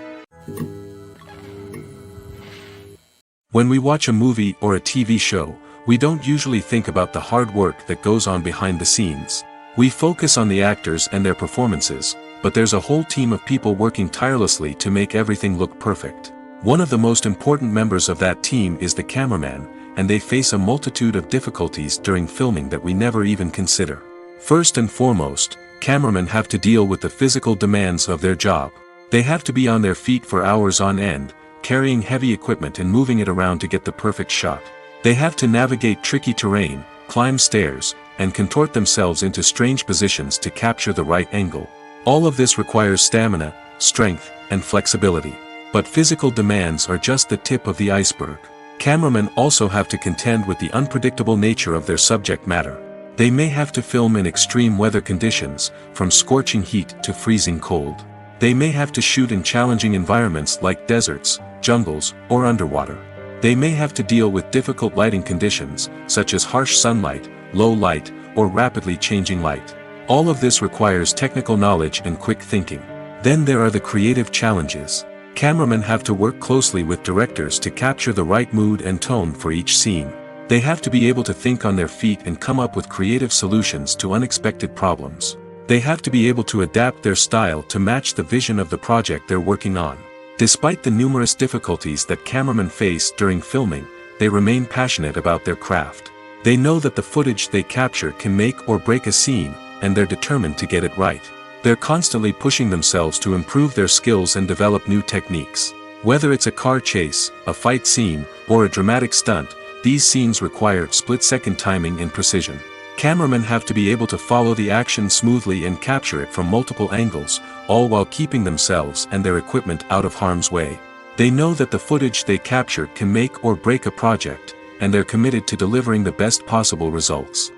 B: When we watch a movie or a TV show, we don't usually think about the hard work that goes on behind the scenes. We focus on the actors and their performances, but there's a whole team of people working tirelessly to make everything look perfect. One of the most important members of that team is the cameraman, and they face a multitude of difficulties during filming that we never even consider. First and foremost, cameramen have to deal with the physical demands of their job. They have to be on their feet for hours on end, carrying heavy equipment and moving it around to get the perfect shot. They have to navigate tricky terrain, climb stairs, and contort themselves into strange positions to capture the right angle. All of this requires stamina, strength, and flexibility. But physical demands are just the tip of the iceberg. Cameramen also have to contend with the unpredictable nature of their subject matter. They may have to film in extreme weather conditions, from scorching heat to freezing cold. They may have to shoot in challenging environments like deserts, jungles, or underwater. They may have to deal with difficult lighting conditions, such as harsh sunlight, low light, or rapidly changing light. All of this requires technical knowledge and quick thinking. Then there are the creative challenges. Cameramen have to work closely with directors to capture the right mood and tone for each scene. They have to be able to think on their feet and come up with creative solutions to unexpected problems. They have to be able to adapt their style to match the vision of the project they're working on. Despite the numerous difficulties that cameramen face during filming, they remain passionate about their craft. They know that the footage they capture can make or break a scene, and they're determined to get it right. They're constantly pushing themselves to improve their skills and develop new techniques. Whether it's a car chase, a fight scene, or a dramatic stunt, these scenes require split-second timing and precision. Cameramen have to be able to follow the action smoothly and capture it from multiple angles, all while keeping themselves and their equipment out of harm's way. They know that the footage they capture can make or break a project, and they're committed to delivering the best possible results.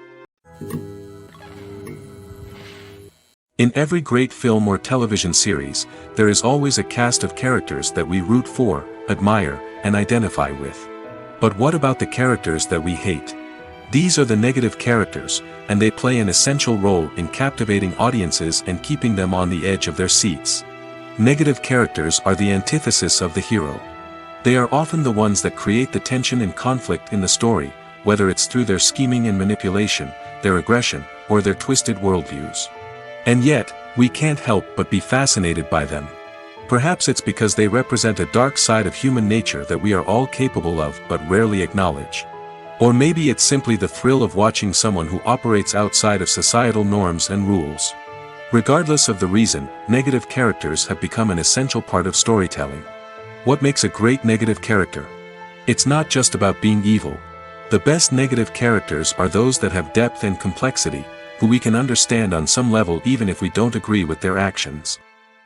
B: In every great film or television series, there is always a cast of characters that we root for, admire, and identify with. But what about the characters that we hate? These are the negative characters, and they play an essential role in captivating audiences and keeping them on the edge of their seats. Negative characters are the antithesis of the hero. They are often the ones that create the tension and conflict in the story, whether it's through their scheming and manipulation, their aggression, or their twisted worldviews. And yet, we can't help but be fascinated by them. Perhaps it's because they represent a dark side of human nature that we are all capable of but rarely acknowledge. Or maybe it's simply the thrill of watching someone who operates outside of societal norms and rules. Regardless of the reason, negative characters have become an essential part of storytelling. What makes a great negative character? It's not just about being evil. The best negative characters are those that have depth and complexity, who we can understand on some level even if we don't agree with their actions.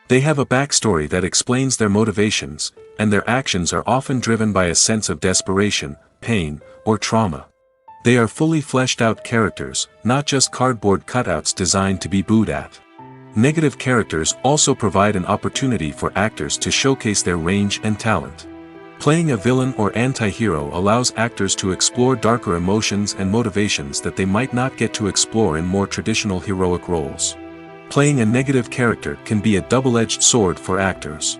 B: They have a backstory that explains their motivations, and their actions are often driven by a sense of desperation, pain, or trauma. They are fully fleshed out characters, not just cardboard cutouts designed to be booed at. Negative characters also provide an opportunity for actors to showcase their range and talent. Playing a villain or anti-hero allows actors to explore darker emotions and motivations that they might not get to explore in more traditional heroic roles. Playing a negative character can be a double-edged sword for actors.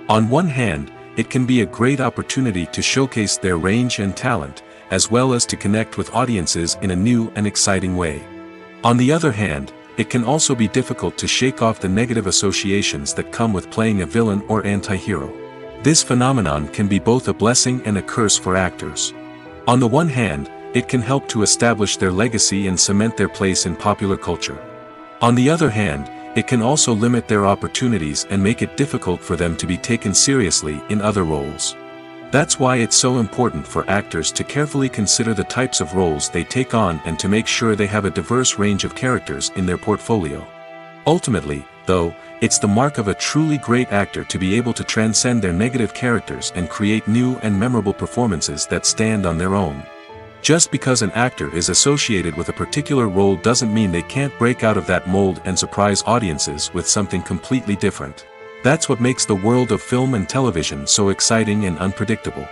B: On one hand, it can be a great opportunity to showcase their range and talent, as well as to connect with audiences in a new and exciting way. On the other hand, it can also be difficult to shake off the negative associations that come with playing a villain or anti-hero. This phenomenon can be both a blessing and a curse for actors. On the one hand, it can help to establish their legacy and cement their place in popular culture. On the other hand, it can also limit their opportunities and make it difficult for them to be taken seriously in other roles. That's why it's so important for actors to carefully consider the types of roles they take on and to make sure they have a diverse range of characters in their portfolio. Ultimately, though, it's the mark of a truly great actor to be able to transcend their negative characters and create new and memorable performances that stand on their own. Just because an actor is associated with a particular role doesn't mean they can't break out of that mold and surprise audiences with something completely different. That's what makes the world of film and television so exciting and unpredictable.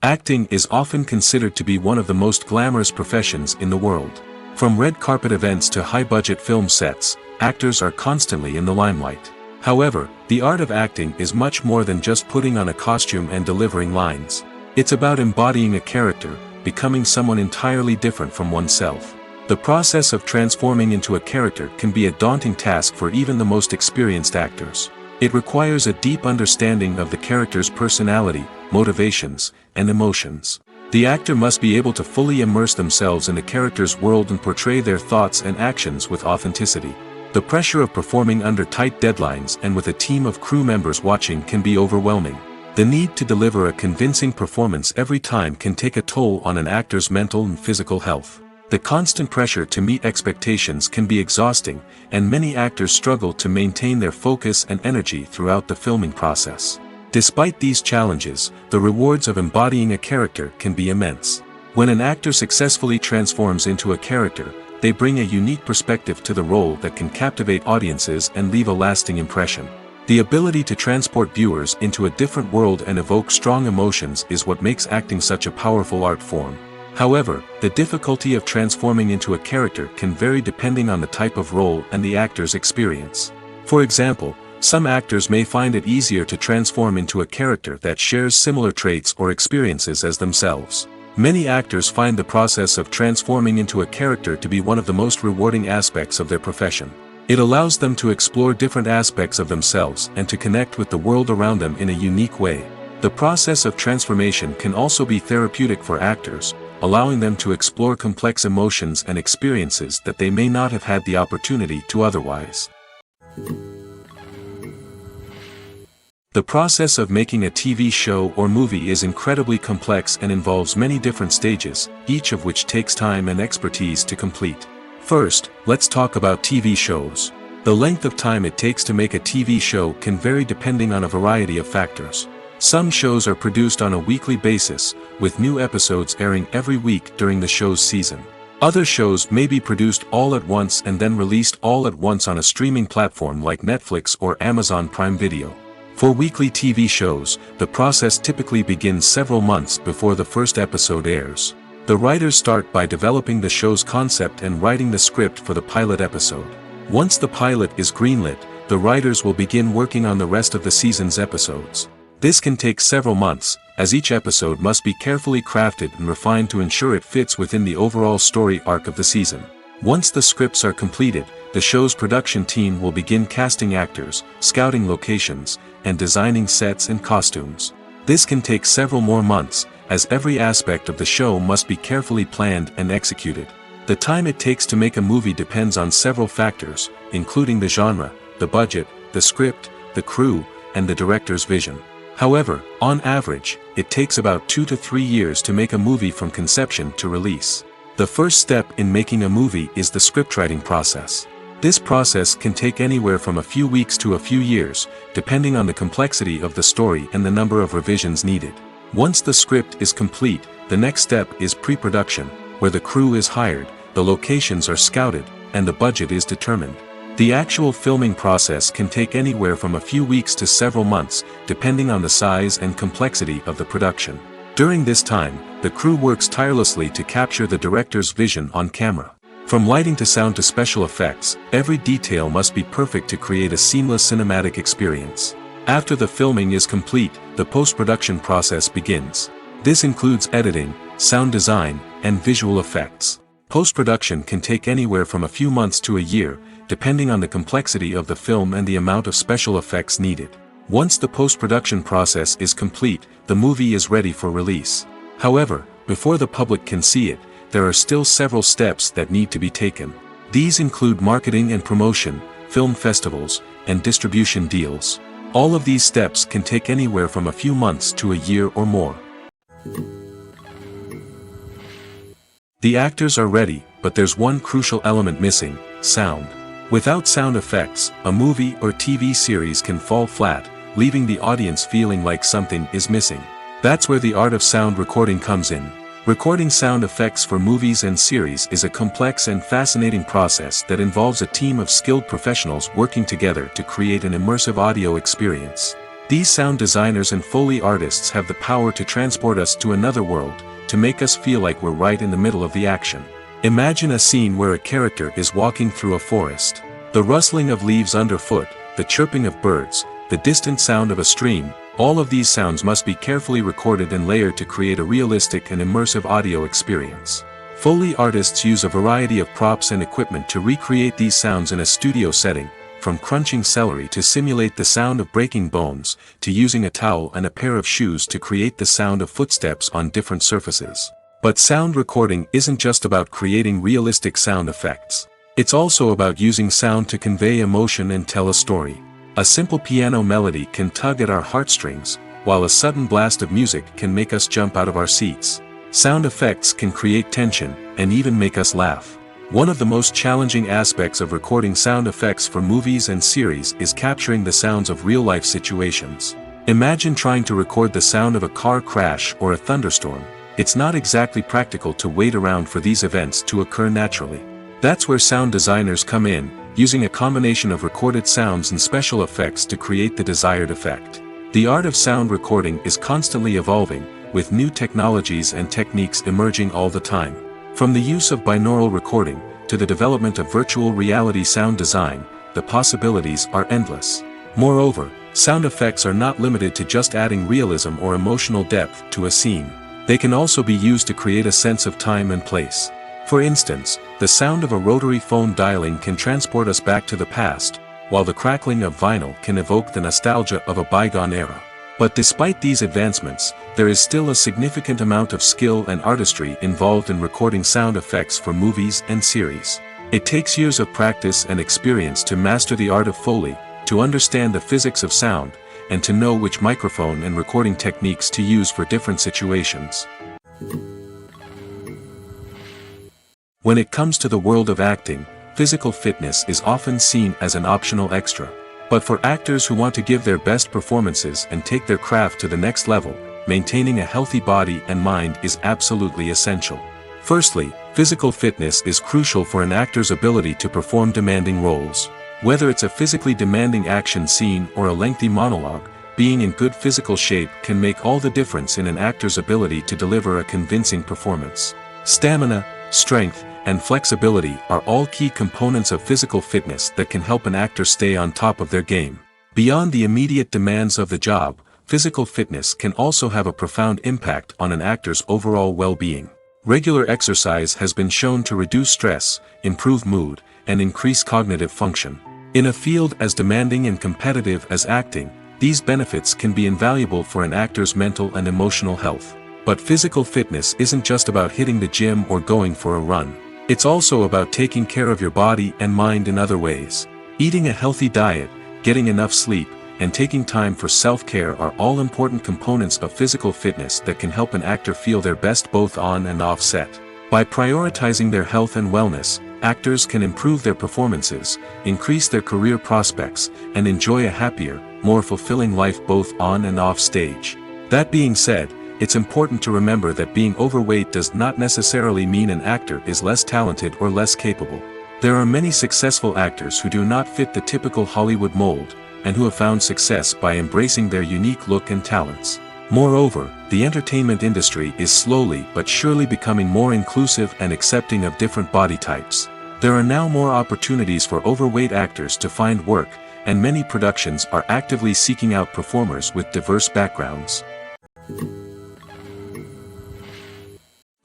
B: Acting is often considered to be one of the most glamorous professions in the world. From red carpet events to high-budget film sets, actors are constantly in the limelight. However, the art of acting is much more than just putting on a costume and delivering lines. It's about embodying a character, becoming someone entirely different from oneself. The process of transforming into a character can be a daunting task for even the most experienced actors. It requires a deep understanding of the character's personality, motivations, and emotions. The actor must be able to fully immerse themselves in the character's world and portray their thoughts and actions with authenticity. The pressure of performing under tight deadlines and with a team of crew members watching can be overwhelming. The need to deliver a convincing performance every time can take a toll on an actor's mental and physical health. The constant pressure to meet expectations can be exhausting, and many actors struggle to maintain their focus and energy throughout the filming process. Despite these challenges, the rewards of embodying a character can be immense. When an actor successfully transforms into a character, they bring a unique perspective to the role that can captivate audiences and leave a lasting impression. The ability to transport viewers into a different world and evoke strong emotions is what makes acting such a powerful art form. However, the difficulty of transforming into a character can vary depending on the type of role and the actor's experience. For example, some actors may find it easier to transform into a character that shares similar traits or experiences as themselves. Many actors find the process of transforming into a character to be one of the most rewarding aspects of their profession. It allows them to explore different aspects of themselves and to connect with the world around them in a unique way. The process of transformation can also be therapeutic for actors, allowing them to explore complex emotions and experiences that they may not have had the opportunity to otherwise. The process of making a TV show or movie is incredibly complex and involves many different stages, each of which takes time and expertise to complete. First, let's talk about TV shows. The length of time it takes to make a TV show can vary depending on a variety of factors. Some shows are produced on a weekly basis, with new episodes airing every week during the show's season. Other shows may be produced all at once and then released all at once on a streaming platform like Netflix or Amazon Prime Video. For weekly TV shows, the process typically begins several months before the first episode airs. The writers start by developing the show's concept and writing the script for the pilot episode. Once the pilot is greenlit, the writers will begin working on the rest of the season's episodes. This can take several months, as each episode must be carefully crafted and refined to ensure it fits within the overall story arc of the season. Once the scripts are completed, the show's production team will begin casting actors, scouting locations, and designing sets and costumes. This can take several more months, as every aspect of the show must be carefully planned and executed. The time it takes to make a movie depends on several factors, including the genre, the budget, the script, the crew, and the director's vision. However, on average, it takes about 2 to 3 years to make a movie from conception to release. The first step in making a movie is the scriptwriting process. This process can take anywhere from a few weeks to a few years, depending on the complexity of the story and the number of revisions needed. Once the script is complete, the next step is pre-production, where the crew is hired, the locations are scouted, and the budget is determined. The actual filming process can take anywhere from a few weeks to several months, depending on the size and complexity of the production. During this time, the crew works tirelessly to capture the director's vision on camera. From lighting to sound to special effects, every detail must be perfect to create a seamless cinematic experience. After the filming is complete, the post-production process begins. This includes editing, sound design, and visual effects. Post-production can take anywhere from a few months to a year, depending on the complexity of the film and the amount of special effects needed. Once the post-production process is complete, the movie is ready for release. However, before the public can see it, there are still several steps that need to be taken. These include marketing and promotion, film festivals, and distribution deals. All of these steps can take anywhere from a few months to a year or more. The actors are ready, but there's one crucial element missing: sound. Without sound effects, a movie or TV series can fall flat, leaving the audience feeling like something is missing. That's where the art of sound recording comes in. Recording sound effects for movies and series is a complex and fascinating process that involves a team of skilled professionals working together to create an immersive audio experience. These sound designers and Foley artists have the power to transport us to another world, to make us feel like we're right in the middle of the action. Imagine a scene where a character is walking through a forest. The rustling of leaves underfoot, the chirping of birds, the distant sound of a stream, all of these sounds must be carefully recorded and layered to create a realistic and immersive audio experience. Foley artists use a variety of props and equipment to recreate these sounds in a studio setting, from crunching celery to simulate the sound of breaking bones, to using a towel and a pair of shoes to create the sound of footsteps on different surfaces. But sound recording isn't just about creating realistic sound effects. It's also about using sound to convey emotion and tell a story. A simple piano melody can tug at our heartstrings, while a sudden blast of music can make us jump out of our seats. Sound effects can create tension, and even make us laugh. One of the most challenging aspects of recording sound effects for movies and series is capturing the sounds of real-life situations. Imagine trying to record the sound of a car crash or a thunderstorm. It's not exactly practical to wait around for these events to occur naturally. That's where sound designers come in, using a combination of recorded sounds and special effects to create the desired effect. The art of sound recording is constantly evolving, with new technologies and techniques emerging all the time. From the use of binaural recording, to the development of virtual reality sound design, the possibilities are endless. Moreover, sound effects are not limited to just adding realism or emotional depth to a scene. They can also be used to create a sense of time and place. For instance, the sound of a rotary phone dialing can transport us back to the past, while the crackling of vinyl can evoke the nostalgia of a bygone era. But despite these advancements, there is still a significant amount of skill and artistry involved in recording sound effects for movies and series. It takes years of practice and experience to master the art of Foley, to understand the physics of sound, and to know which microphone and recording techniques to use for different situations. When it comes to the world of acting, physical fitness is often seen as an optional extra. But for actors who want to give their best performances and take their craft to the next level, maintaining a healthy body and mind is absolutely essential. Firstly, physical fitness is crucial for an actor's ability to perform demanding roles. Whether it's a physically demanding action scene or a lengthy monologue, being in good physical shape can make all the difference in an actor's ability to deliver a convincing performance. Stamina, strength, and flexibility are all key components of physical fitness that can help an actor stay on top of their game. Beyond the immediate demands of the job, physical fitness can also have a profound impact on an actor's overall well-being. Regular exercise has been shown to reduce stress, improve mood, and increase cognitive function. In a field as demanding and competitive as acting, these benefits can be invaluable for an actor's mental and emotional health. But physical fitness isn't just about hitting the gym or going for a run. It's also about taking care of your body and mind in other ways. Eating a healthy diet, getting enough sleep, and taking time for self-care are all important components of physical fitness that can help an actor feel their best both on and off set. By prioritizing their health and wellness, actors can improve their performances, increase their career prospects, and enjoy a happier, more fulfilling life both on and off stage. That being said, it's important to remember that being overweight does not necessarily mean an actor is less talented or less capable. There are many successful actors who do not fit the typical Hollywood mold, and who have found success by embracing their unique look and talents. Moreover, the entertainment industry is slowly but surely becoming more inclusive and accepting of different body types. There are now more opportunities for overweight actors to find work, and many productions are actively seeking out performers with diverse backgrounds.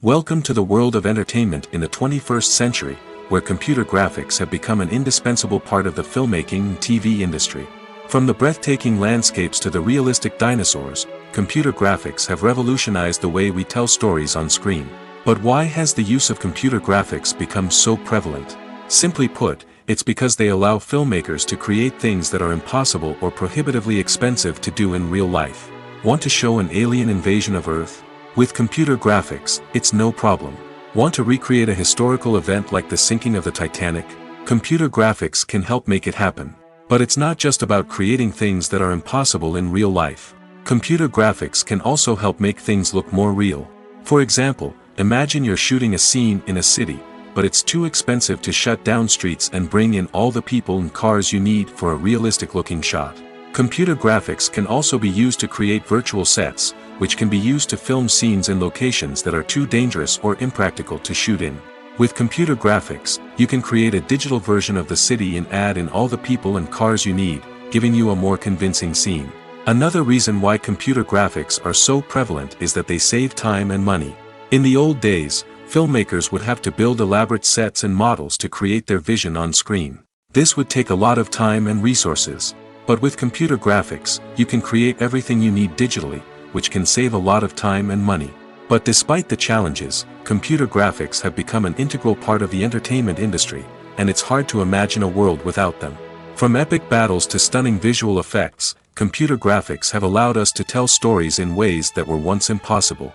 B: Welcome to the world of entertainment in the 21st century, where computer graphics have become an indispensable part of the filmmaking and TV industry. From the breathtaking landscapes to the realistic dinosaurs, computer graphics have revolutionized the way we tell stories on screen. But why has the use of computer graphics become so prevalent? Simply put, it's because they allow filmmakers to create things that are impossible or prohibitively expensive to do in real life. Want to show an alien invasion of Earth? With computer graphics, it's no problem. Want to recreate a historical event like the sinking of the Titanic? Computer graphics can help make it happen. But it's not just about creating things that are impossible in real life. Computer graphics can also help make things look more real. For example, imagine you're shooting a scene in a city, but it's too expensive to shut down streets and bring in all the people and cars you need for a realistic-looking shot. Computer graphics can also be used to create virtual sets, which can be used to film scenes in locations that are too dangerous or impractical to shoot in. With computer graphics, you can create a digital version of the city and add in all the people and cars you need, giving you a more convincing scene. Another reason why computer graphics are so prevalent is that they save time and money. In the old days, filmmakers would have to build elaborate sets and models to create their vision on screen. This would take a lot of time and resources. But with computer graphics, you can create everything you need digitally, which can save a lot of time and money. But despite the challenges, computer graphics have become an integral part of the entertainment industry, and it's hard to imagine a world without them. From epic battles to stunning visual effects, computer graphics have allowed us to tell stories in ways that were once impossible.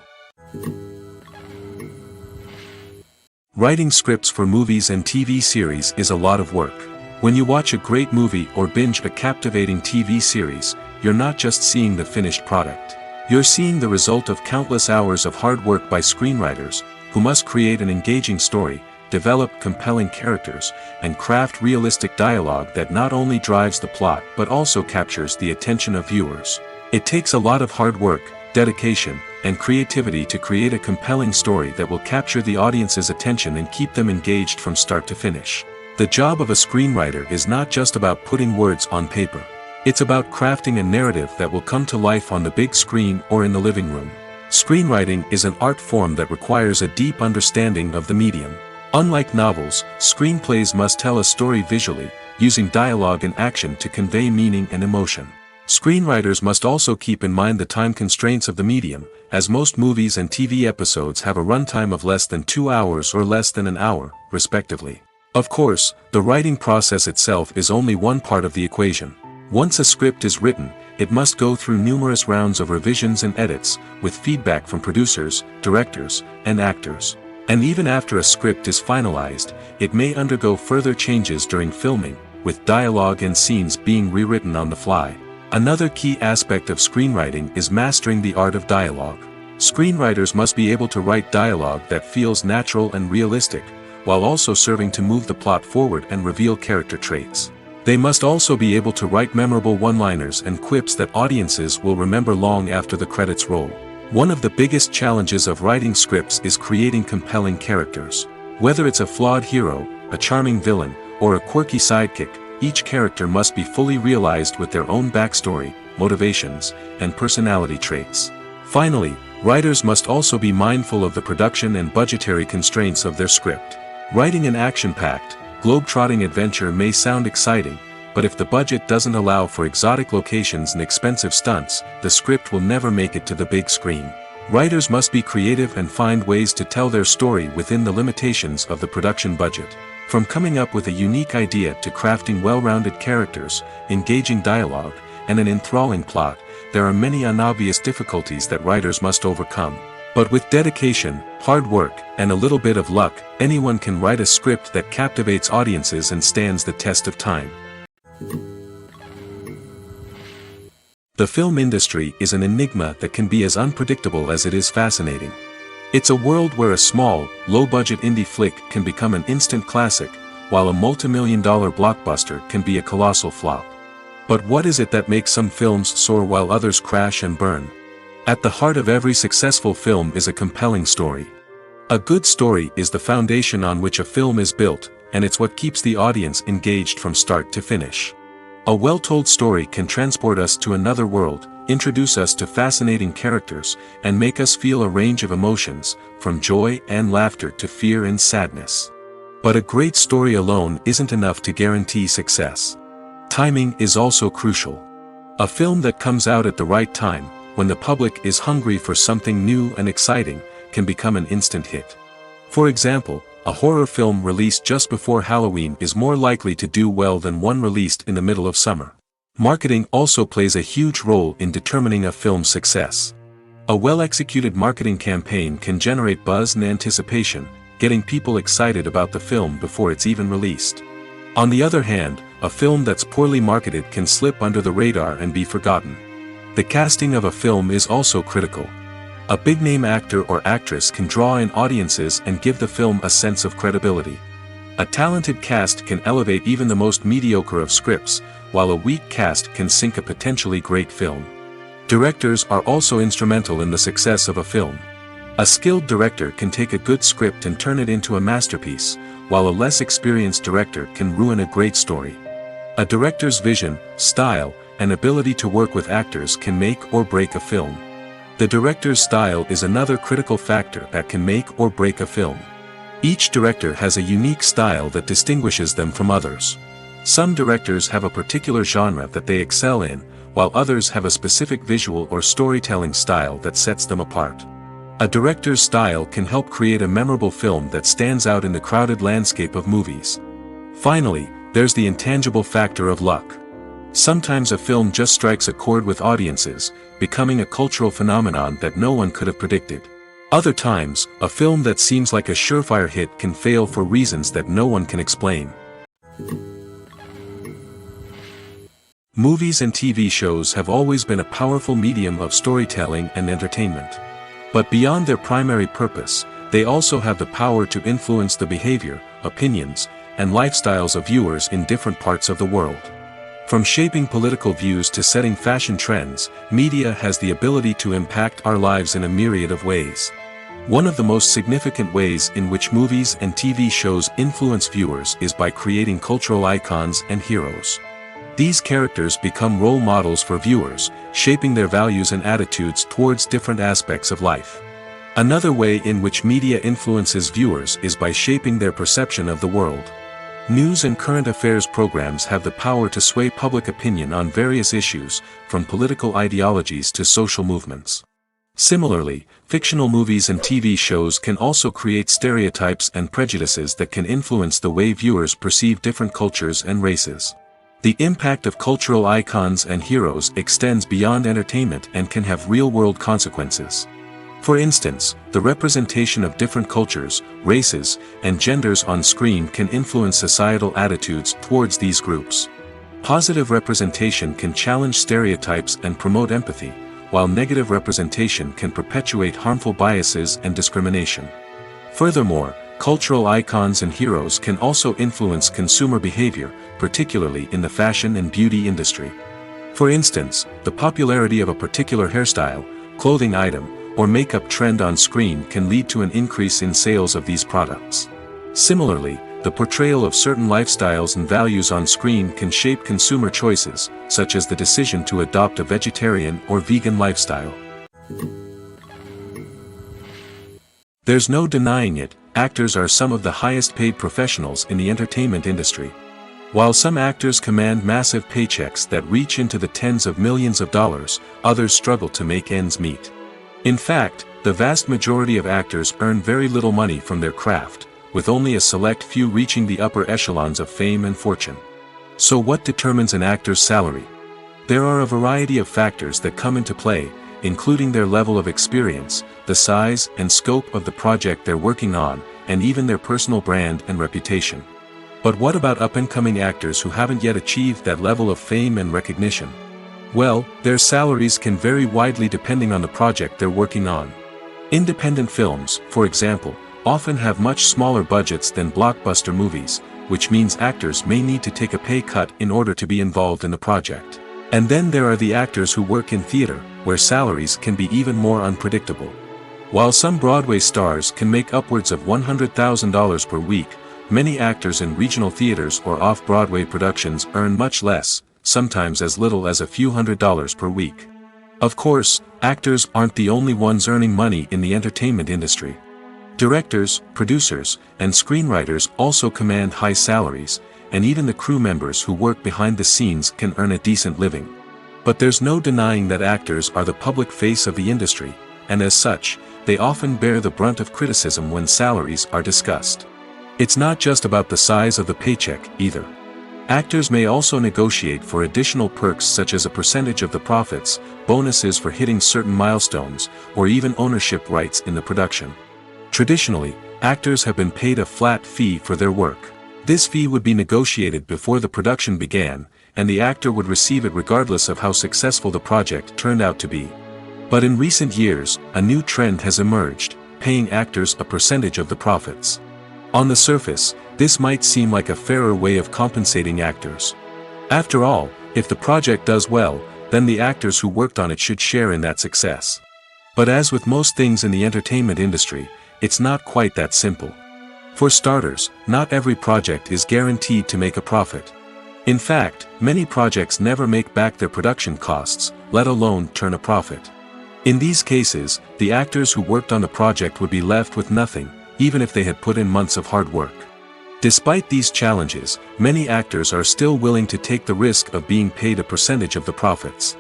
B: Writing scripts for movies and TV series is a lot of work. When you watch a great movie or binge a captivating TV series, you're not just seeing the finished product. You're seeing the result of countless hours of hard work by screenwriters, who must create an engaging story, develop compelling characters, and craft realistic dialogue that not only drives the plot but also captures the attention of viewers. It takes a lot of hard work, dedication, and creativity to create a compelling story that will capture the audience's attention and keep them engaged from start to finish. The job of a screenwriter is not just about putting words on paper. It's about crafting a narrative that will come to life on the big screen or in the living room. Screenwriting is an art form that requires a deep understanding of the medium. Unlike novels, screenplays must tell a story visually, using dialogue and action to convey meaning and emotion. Screenwriters must also keep in mind the time constraints of the medium, as most movies and TV episodes have a runtime of less than 2 hours or less than an hour, respectively. Of course, the writing process itself is only one part of the equation. Once a script is written, it must go through numerous rounds of revisions and edits, with feedback from producers, directors, and actors. And even after a script is finalized, it may undergo further changes during filming, with dialogue and scenes being rewritten on the fly. Another key aspect of screenwriting is mastering the art of dialogue. Screenwriters must be able to write dialogue that feels natural and realistic, while also serving to move the plot forward and reveal character traits. They must also be able to write memorable one-liners and quips that audiences will remember long after the credits roll. One of the biggest challenges of writing scripts is creating compelling characters. Whether it's a flawed hero, a charming villain, or a quirky sidekick, each character must be fully realized with their own backstory, motivations, and personality traits. Finally, writers must also be mindful of the production and budgetary constraints of their script. Writing an action-packed, globe-trotting adventure may sound exciting, but if the budget doesn't allow for exotic locations and expensive stunts, the script will never make it to the big screen. Writers must be creative and find ways to tell their story within the limitations of the production budget. From coming up with a unique idea to crafting well-rounded characters, engaging dialogue, and an enthralling plot, there are many unobvious difficulties that writers must overcome. But with dedication, hard work, and a little bit of luck, anyone can write a script that captivates audiences and stands the test of time. The film industry is an enigma that can be as unpredictable as it is fascinating. It's a world where a small, low-budget indie flick can become an instant classic, while a multi-million-dollar blockbuster can be a colossal flop. But what is it that makes some films soar while others crash and burn? At the heart of every successful film is a compelling story. A good story is the foundation on which a film is built, and it's what keeps the audience engaged from start to finish. A well-told story can transport us to another world, introduce us to fascinating characters, and make us feel a range of emotions, from joy and laughter to fear and sadness. But a great story alone isn't enough to guarantee success. Timing is also crucial. A film that comes out at the right time, when the public is hungry for something new and exciting, can become an instant hit. For example, a horror film released just before Halloween is more likely to do well than one released in the middle of summer. Marketing also plays a huge role in determining a film's success. A well-executed marketing campaign can generate buzz and anticipation, getting people excited about the film before it's even released. On the other hand, a film that's poorly marketed can slip under the radar and be forgotten. The casting of a film is also critical. A big-name actor or actress can draw in audiences and give the film a sense of credibility. A talented cast can elevate even the most mediocre of scripts, while a weak cast can sink a potentially great film. Directors are also instrumental in the success of a film. A skilled director can take a good script and turn it into a masterpiece, while a less experienced director can ruin a great story. A director's vision, style, and ability to work with actors can make or break a film. The director's style is another critical factor that can make or break a film. Each director has a unique style that distinguishes them from others. Some directors have a particular genre that they excel in, while others have a specific visual or storytelling style that sets them apart. A director's style can help create a memorable film that stands out in the crowded landscape of movies. Finally, there's the intangible factor of luck. Sometimes a film just strikes a chord with audiences, becoming a cultural phenomenon that no one could have predicted. Other times, a film that seems like a surefire hit can fail for reasons that no one can explain. Movies and TV shows have always been a powerful medium of storytelling and entertainment. But beyond their primary purpose, they also have the power to influence the behavior, opinions, and lifestyles of viewers in different parts of the world. From shaping political views to setting fashion trends, media has the ability to impact our lives in a myriad of ways. One of the most significant ways in which movies and TV shows influence viewers is by creating cultural icons and heroes. These characters become role models for viewers, shaping their values and attitudes towards different aspects of life. Another way in which media influences viewers is by shaping their perception of the world. News and current affairs programs have the power to sway public opinion on various issues, from political ideologies to social movements. Similarly, fictional movies and TV shows can also create stereotypes and prejudices that can influence the way viewers perceive different cultures and races. The impact of cultural icons and heroes extends beyond entertainment and can have real-world consequences. For instance, the representation of different cultures, races, and genders on screen can influence societal attitudes towards these groups. Positive representation can challenge stereotypes and promote empathy, while negative representation can perpetuate harmful biases and discrimination. Furthermore, cultural icons and heroes can also influence consumer behavior, particularly in the fashion and beauty industry. For instance, the popularity of a particular hairstyle, clothing item, or makeup trend on screen can lead to an increase in sales of these products. Similarly, the portrayal of certain lifestyles and values on screen can shape consumer choices, such as the decision to adopt a vegetarian or vegan lifestyle. There's no denying it, actors are some of the highest paid professionals in the entertainment industry. While some actors command massive paychecks that reach into the tens of millions of dollars, others struggle to make ends meet. In fact, the vast majority of actors earn very little money from their craft, with only a select few reaching the upper echelons of fame and fortune. So what determines an actor's salary? There are a variety of factors that come into play, including their level of experience, the size and scope of the project they're working on, and even their personal brand and reputation. But what about up-and-coming actors who haven't yet achieved that level of fame and recognition? Well, their salaries can vary widely depending on the project they're working on. Independent films, for example, often have much smaller budgets than blockbuster movies, which means actors may need to take a pay cut in order to be involved in the project. And then there are the actors who work in theater, where salaries can be even more unpredictable. While some Broadway stars can make upwards of $100,000 per week, many actors in regional theaters or off-Broadway productions earn much less, sometimes as little as a few $100s per week. Of course, actors aren't the only ones earning money in the entertainment industry. Directors, producers, and screenwriters also command high salaries, and even the crew members who work behind the scenes can earn a decent living. But there's no denying that actors are the public face of the industry, and as such, they often bear the brunt of criticism when salaries are discussed. It's not just about the size of the paycheck, either. Actors may also negotiate for additional perks such as a percentage of the profits, bonuses for hitting certain milestones, or even ownership rights in the production. Traditionally, actors have been paid a flat fee for their work. This fee would be negotiated before the production began, and the actor would receive it regardless of how successful the project turned out to be. But in recent years, a new trend has emerged, paying actors a percentage of the profits. On the surface, this might seem like a fairer way of compensating actors. After all, if the project does well, then the actors who worked on it should share in that success. But as with most things in the entertainment industry, it's not quite that simple. For starters, not every project is guaranteed to make a profit. In fact, many projects never make back their production costs, let alone turn a profit. In these cases, the actors who worked on the project would be left with nothing, even if they had put in months of hard work. Despite these challenges, many actors are still willing to take the risk of being paid a percentage of the profits.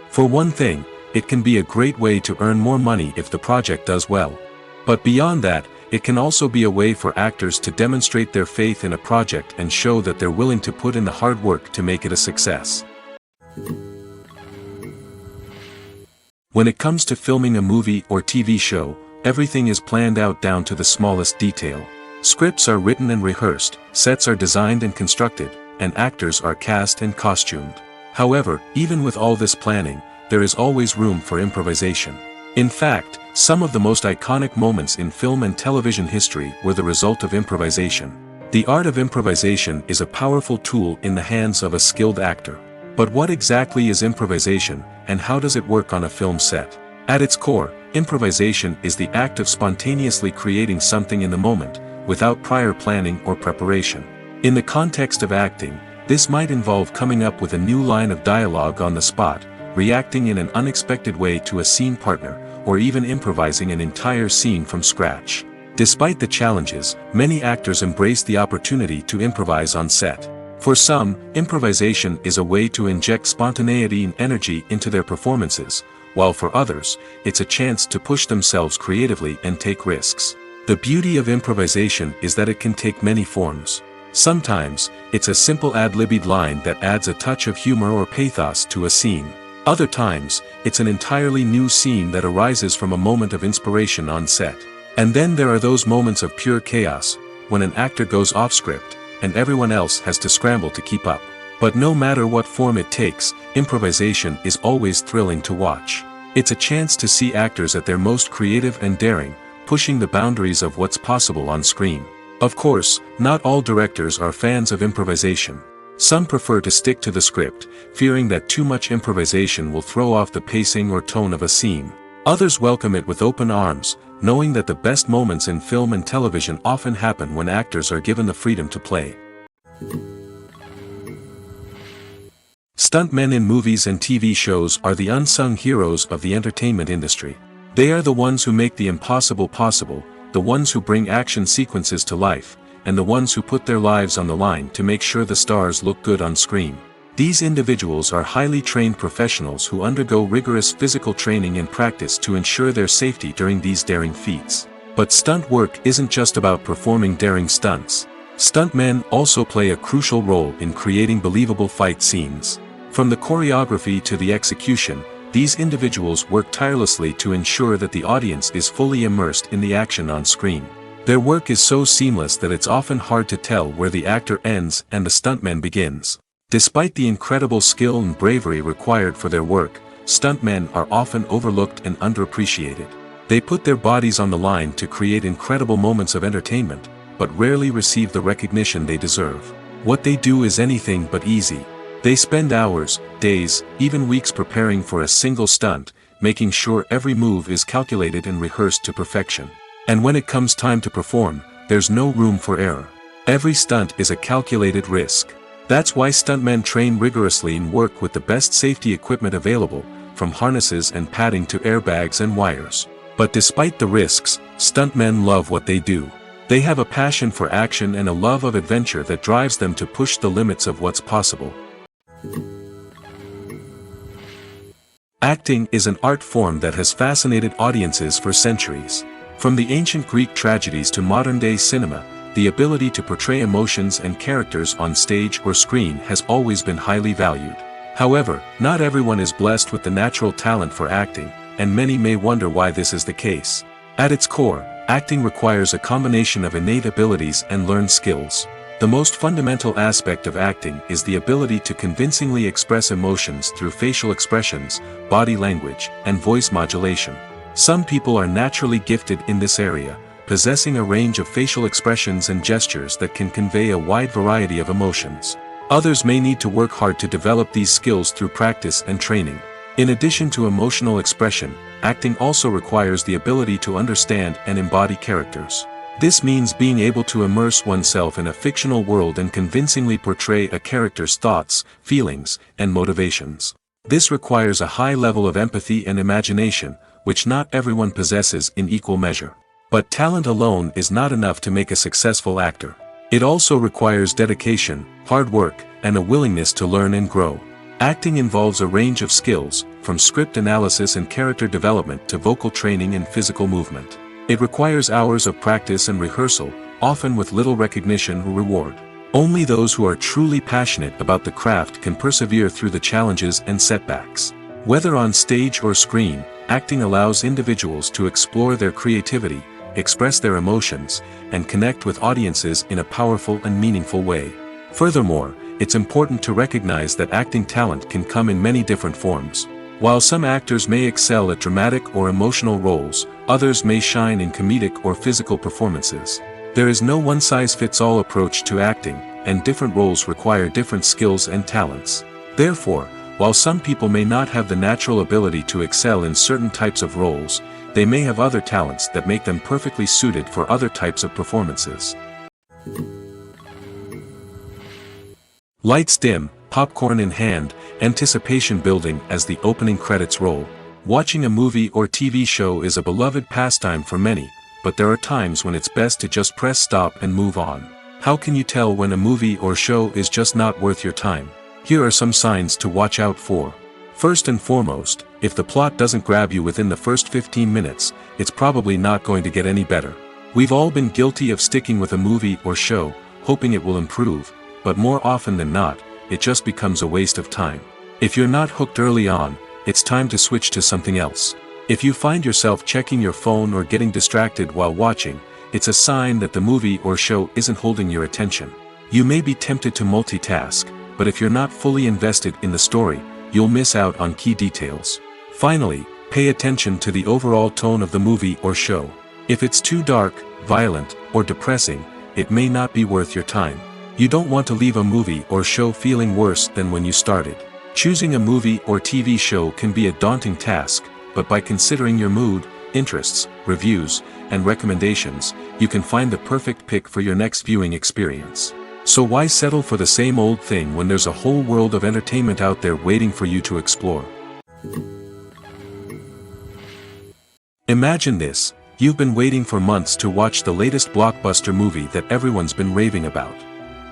B: For one thing, it can be a great way to earn more money if the project does well. But beyond that, it can also be a way for actors to demonstrate their faith in a project and show that they're willing to put in the hard work to make it a success. When it comes to filming a movie or TV show, everything is planned out down to the smallest detail. Scripts are written and rehearsed, sets are designed and constructed, and actors are cast and costumed. However, even with all this planning, there is always room for improvisation. In fact, some of the most iconic moments in film and television history were the result of improvisation. The art of improvisation is a powerful tool in the hands of a skilled actor. But what exactly is improvisation, and how does it work on a film set? At its core, improvisation is the act of spontaneously creating something in the moment, without prior planning or preparation. In the context of acting, this might involve coming up with a new line of dialogue on the spot, reacting in an unexpected way to a scene partner, or even improvising an entire scene from scratch. Despite the challenges, many actors embrace the opportunity to improvise on set. For some, improvisation is a way to inject spontaneity and energy into their performances, while for others, it's a chance to push themselves creatively and take risks. The beauty of improvisation is that it can take many forms. Sometimes, it's a simple ad-libbed line that adds a touch of humor or pathos to a scene. Other times, it's an entirely new scene that arises from a moment of inspiration on set. And then there are those moments of pure chaos, when an actor goes off script, and everyone else has to scramble to keep up. But no matter what form it takes, improvisation is always thrilling to watch. It's a chance to see actors at their most creative and daring, pushing the boundaries of what's possible on screen. Of course, not all directors are fans of improvisation. Some prefer to stick to the script, fearing that too much improvisation will throw off the pacing or tone of a scene. Others welcome it with open arms, knowing that the best moments in film and television often happen when actors are given the freedom to play. Stuntmen in movies and TV shows are the unsung heroes of the entertainment industry. They are the ones who make the impossible possible, the ones who bring action sequences to life, and the ones who put their lives on the line to make sure the stars look good on screen. These individuals are highly trained professionals who undergo rigorous physical training and practice to ensure their safety during these daring feats. But stunt work isn't just about performing daring stunts. Stuntmen also play a crucial role in creating believable fight scenes. From the choreography to the execution, these individuals work tirelessly to ensure that the audience is fully immersed in the action on screen. Their work is so seamless that it's often hard to tell where the actor ends and the stuntman begins. Despite the incredible skill and bravery required for their work, stuntmen are often overlooked and underappreciated. They put their bodies on the line to create incredible moments of entertainment, but rarely receive the recognition they deserve. What they do is anything but easy. They spend hours, days, even weeks preparing for a single stunt, making sure every move is calculated and rehearsed to perfection. And when it comes time to perform, there's no room for error. Every stunt is a calculated risk. That's why stuntmen train rigorously and work with the best safety equipment available, from harnesses and padding to airbags and wires. But despite the risks, stuntmen love what they do. They have a passion for action and a love of adventure that drives them to push the limits of what's possible. Acting is an art form that has fascinated audiences for centuries. From the ancient Greek tragedies to modern-day cinema, the ability to portray emotions and characters on stage or screen has always been highly valued. However, not everyone is blessed with the natural talent for acting, and many may wonder why this is the case. At its core, acting requires a combination of innate abilities and learned skills. The most fundamental aspect of acting is the ability to convincingly express emotions through facial expressions, body language, and voice modulation. Some people are naturally gifted in this area, possessing a range of facial expressions and gestures that can convey a wide variety of emotions. Others may need to work hard to develop these skills through practice and training. In addition to emotional expression, acting also requires the ability to understand and embody characters. This means being able to immerse oneself in a fictional world and convincingly portray a character's thoughts, feelings, and motivations. This requires a high level of empathy and imagination, which not everyone possesses in equal measure. But talent alone is not enough to make a successful actor. It also requires dedication, hard work, and a willingness to learn and grow. Acting involves a range of skills, from script analysis and character development to vocal training and physical movement. It requires hours of practice and rehearsal, often with little recognition or reward. Only those who are truly passionate about the craft can persevere through the challenges and setbacks. Whether on stage or screen, acting allows individuals to explore their creativity, express their emotions, and connect with audiences in a powerful and meaningful way. Furthermore, it's important to recognize that acting talent can come in many different forms. While some actors may excel at dramatic or emotional roles, others may shine in comedic or physical performances. There is no one-size-fits-all approach to acting, and different roles require different skills and talents. Therefore, while some people may not have the natural ability to excel in certain types of roles, they may have other talents that make them perfectly suited for other types of performances. Lights dim, popcorn in hand, anticipation building as the opening credits roll. Watching a movie or TV show is a beloved pastime for many, but there are times when it's best to just press stop and move on. How can you tell when a movie or show is just not worth your time? Here are some signs to watch out for. First and foremost, if the plot doesn't grab you within the first 15 minutes, it's probably not going to get any better. We've all been guilty of sticking with a movie or show, hoping it will improve, but more often than not, it just becomes a waste of time. If you're not hooked early on, it's time to switch to something else. If you find yourself checking your phone or getting distracted while watching, it's a sign that the movie or show isn't holding your attention. You may be tempted to multitask, but if you're not fully invested in the story, you'll miss out on key details. Finally, pay attention to the overall tone of the movie or show. If it's too dark, violent, or depressing, it may not be worth your time. You don't want to leave a movie or show feeling worse than when you started. Choosing a movie or TV show can be a daunting task, but by considering your mood, interests, reviews, and recommendations, you can find the perfect pick for your next viewing experience. So why settle for the same old thing when there's a whole world of entertainment out there waiting for you to explore? Imagine this: you've been waiting for months to watch the latest blockbuster movie that everyone's been raving about.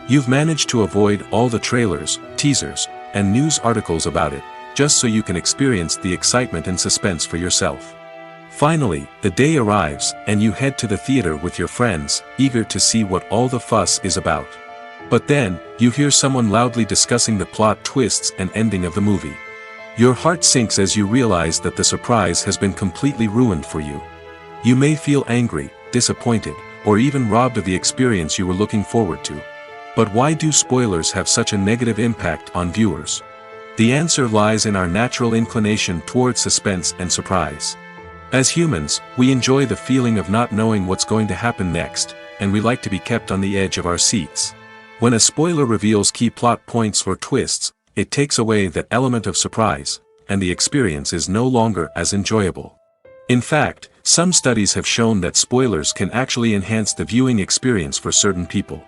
B: You've managed to avoid all the trailers, teasers, and news articles about it, just so you can experience the excitement and suspense for yourself. Finally, the day arrives, and you head to the theater with your friends, eager to see what all the fuss is about. But then, you hear someone loudly discussing the plot twists and ending of the movie. Your heart sinks as you realize that the surprise has been completely ruined for you. You may feel angry, disappointed, or even robbed of the experience you were looking forward to. But why do spoilers have such a negative impact on viewers? The answer lies in our natural inclination towards suspense and surprise. As humans, we enjoy the feeling of not knowing what's going to happen next, and we like to be kept on the edge of our seats. When a spoiler reveals key plot points or twists, it takes away that element of surprise, and the experience is no longer as enjoyable. In fact, some studies have shown that spoilers can actually enhance the viewing experience for certain people.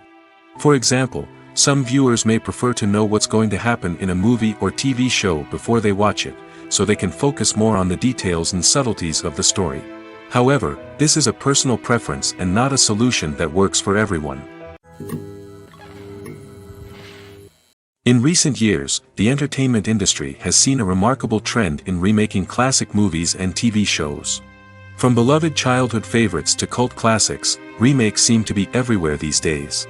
B: For example, some viewers may prefer to know what's going to happen in a movie or TV show before they watch it, so they can focus more on the details and subtleties of the story. However, this is a personal preference and not a solution that works for everyone. In recent years, the entertainment industry has seen a remarkable trend in remaking classic movies and TV shows. From beloved childhood favorites to cult classics, remakes seem to be everywhere these days.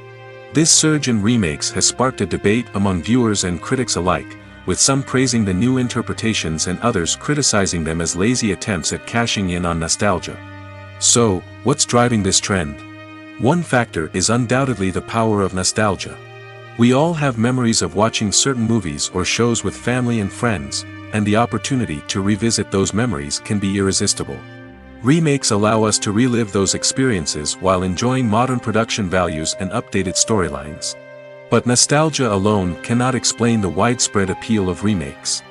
B: This surge in remakes has sparked a debate among viewers and critics alike, with some praising the new interpretations and others criticizing them as lazy attempts at cashing in on nostalgia. So, what's driving this trend? One factor is undoubtedly the power of nostalgia. We all have memories of watching certain movies or shows with family and friends, and the opportunity to revisit those memories can be irresistible. Remakes allow us to relive those experiences while enjoying modern production values and updated storylines. But nostalgia alone cannot explain the widespread appeal of remakes.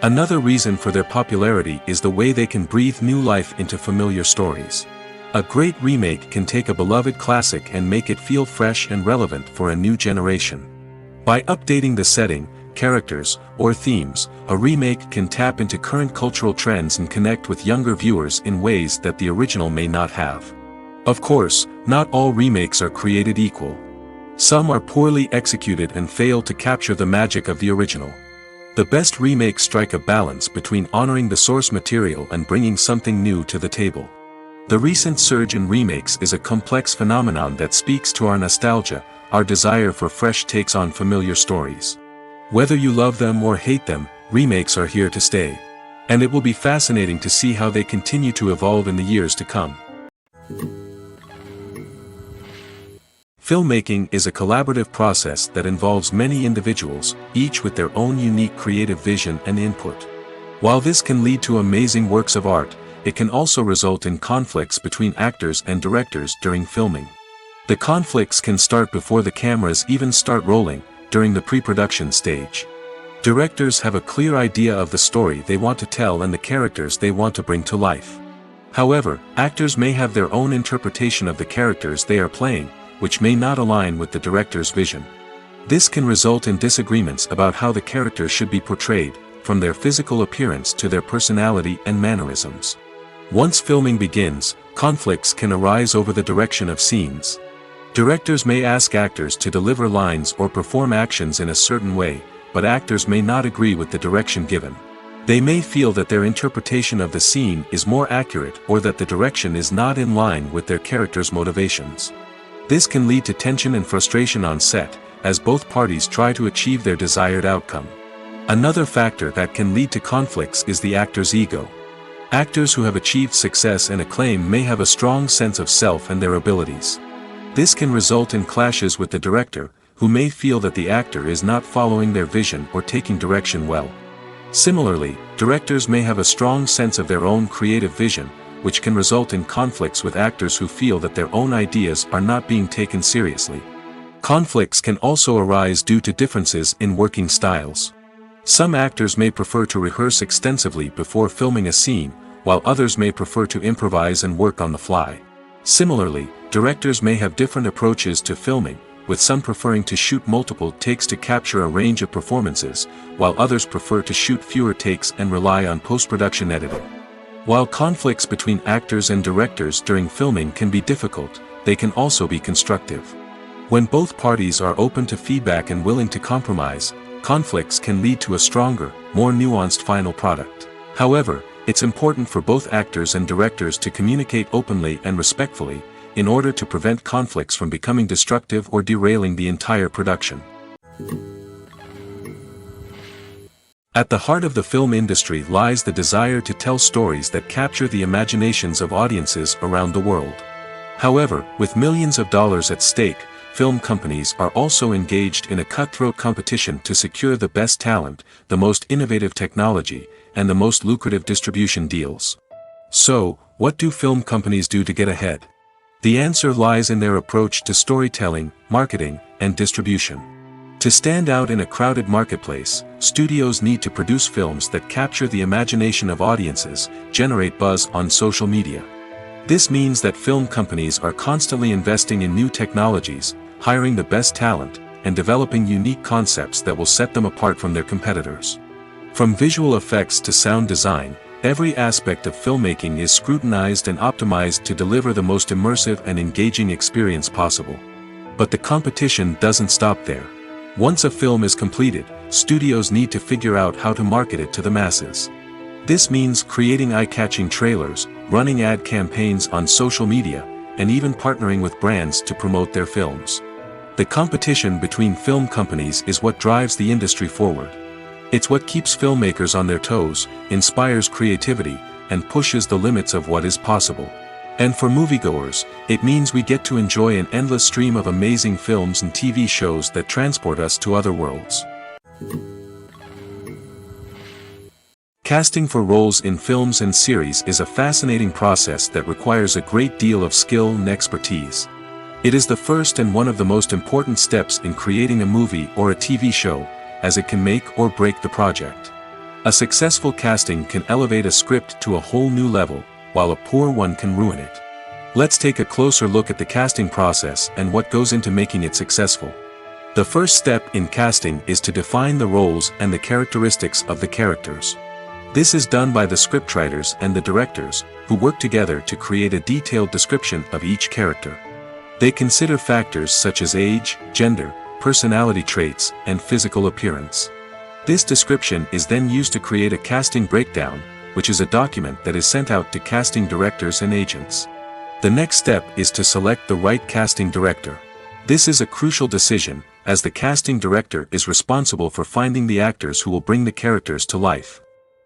B: Another reason for their popularity is the way they can breathe new life into familiar stories. A great remake can take a beloved classic and make it feel fresh and relevant for a new generation. By updating the setting, characters, or themes, a remake can tap into current cultural trends and connect with younger viewers in ways that the original may not have. Of course, not all remakes are created equal. Some are poorly executed and fail to capture the magic of the original. The best remakes strike a balance between honoring the source material and bringing something new to the table. The recent surge in remakes is a complex phenomenon that speaks to our nostalgia, our desire for fresh takes on familiar stories. Whether you love them or hate them, remakes are here to stay. And it will be fascinating to see how they continue to evolve in the years to come. Filmmaking is a collaborative process that involves many individuals, each with their own unique creative vision and input. While this can lead to amazing works of art, it can also result in conflicts between actors and directors during filming. The conflicts can start before the cameras even start rolling, during the pre-production stage. Directors have a clear idea of the story they want to tell and the characters they want to bring to life. However, actors may have their own interpretation of the characters they are playing, which may not align with the director's vision. This can result in disagreements about how the characters should be portrayed, from their physical appearance to their personality and mannerisms. Once filming begins, conflicts can arise over the direction of scenes. Directors may ask actors to deliver lines or perform actions in a certain way, but actors may not agree with the direction given. They may feel that their interpretation of the scene is more accurate or that the direction is not in line with their character's motivations. This can lead to tension and frustration on set, as both parties try to achieve their desired outcome. Another factor that can lead to conflicts is the actor's ego. Actors who have achieved success and acclaim may have a strong sense of self and their abilities. This can result in clashes with the director, who may feel that the actor is not following their vision or taking direction well. Similarly, directors may have a strong sense of their own creative vision, which can result in conflicts with actors who feel that their own ideas are not being taken seriously. Conflicts can also arise due to differences in working styles. Some actors may prefer to rehearse extensively before filming a scene, while others may prefer to improvise and work on the fly. Similarly, directors may have different approaches to filming, with some preferring to shoot multiple takes to capture a range of performances, while others prefer to shoot fewer takes and rely on post-production editing. While conflicts between actors and directors during filming can be difficult, they can also be constructive. When both parties are open to feedback and willing to compromise, conflicts can lead to a stronger, more nuanced final product. However, it's important for both actors and directors to communicate openly and respectfully, in order to prevent conflicts from becoming destructive or derailing the entire production. At the heart of the film industry lies the desire to tell stories that capture the imaginations of audiences around the world. However, with millions of dollars at stake, film companies are also engaged in a cutthroat competition to secure the best talent, the most innovative technology, and the most lucrative distribution deals. So, what do film companies do to get ahead? The answer lies in their approach to storytelling, marketing, and distribution. To stand out in a crowded marketplace, studios need to produce films that capture the imagination of audiences, generate buzz on social media. This means that film companies are constantly investing in new technologies, hiring the best talent, and developing unique concepts that will set them apart from their competitors. From visual effects to sound design, every aspect of filmmaking is scrutinized and optimized to deliver the most immersive and engaging experience possible. But the competition doesn't stop there. Once a film is completed, studios need to figure out how to market it to the masses. This means creating eye-catching trailers, running ad campaigns on social media, and even partnering with brands to promote their films. The competition between film companies is what drives the industry forward. It's what keeps filmmakers on their toes, inspires creativity, and pushes the limits of what is possible. And for moviegoers, it means we get to enjoy an endless stream of amazing films and TV shows that transport us to other worlds. Casting for roles in films and series is a fascinating process that requires a great deal of skill and expertise. It is the first and one of the most important steps in creating a movie or a TV show, as it can make or break the project. A successful casting can elevate a script to a whole new level, while a poor one can ruin it. Let's take a closer look at the casting process and what goes into making it successful. The first step in casting is to define the roles and the characteristics of the characters. This is done by the scriptwriters and the directors, who work together to create a detailed description of each character. They consider factors such as age, gender, personality traits, and physical appearance. This description is then used to create a casting breakdown, which is a document that is sent out to casting directors and agents. The next step is to select the right casting director. This is a crucial decision, as the casting director is responsible for finding the actors who will bring the characters to life.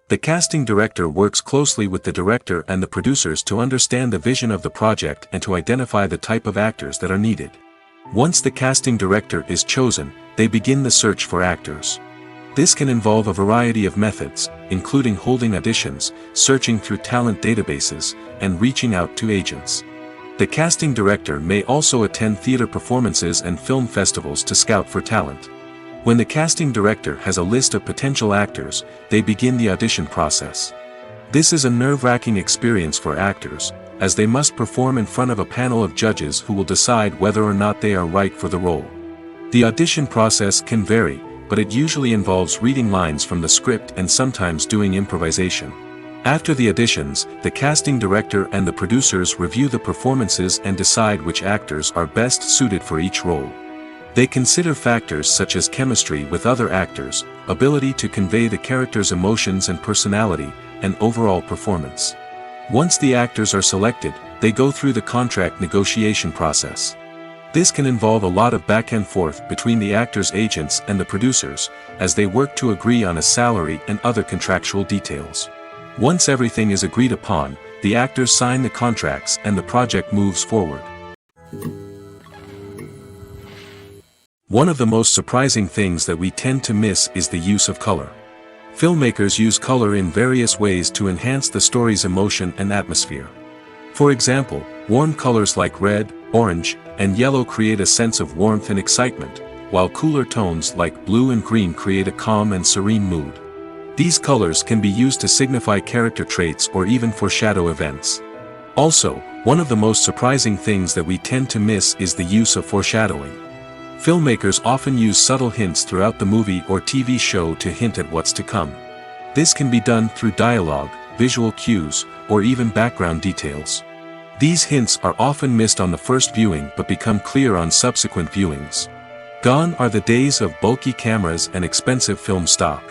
B: The casting director works closely with the director and the producers to understand the vision of the project and to identify the type of actors that are needed. Once the casting director is chosen, they begin the search for actors. This can involve a variety of methods, including holding auditions, searching through talent databases, and reaching out to agents. The casting director may also attend theater performances and film festivals to scout for talent. When the casting director has a list of potential actors, they begin the audition process. This is a nerve-wracking experience for actors, as they must perform in front of a panel of judges who will decide whether or not they are right for the role. The audition process can vary, but it usually involves reading lines from the script and sometimes doing improvisation. After the auditions, the casting director and the producers review the performances and decide which actors are best suited for each role. They consider factors such as chemistry with other actors, ability to convey the character's emotions and personality, and overall performance. Once the actors are selected, they go through the contract negotiation process. This can involve a lot of back and forth between the actors' agents and the producers, as they work to agree on a salary and other contractual details. Once everything is agreed upon, the actors sign the contracts and the project moves forward. One of the most surprising things that we tend to miss is the use of color. Filmmakers use color in various ways to enhance the story's emotion and atmosphere. For example, warm colors like red, orange, and yellow create a sense of warmth and excitement, while cooler tones like blue and green create a calm and serene mood. These colors can be used to signify character traits or even foreshadow events. Also, one of the most surprising things that we tend to miss is the use of foreshadowing. Filmmakers often use subtle hints throughout the movie or TV show to hint at what's to come. This can be done through dialogue, visual cues, or even background details. These hints are often missed on the first viewing but become clear on subsequent viewings. Gone are the days of bulky cameras and expensive film stock.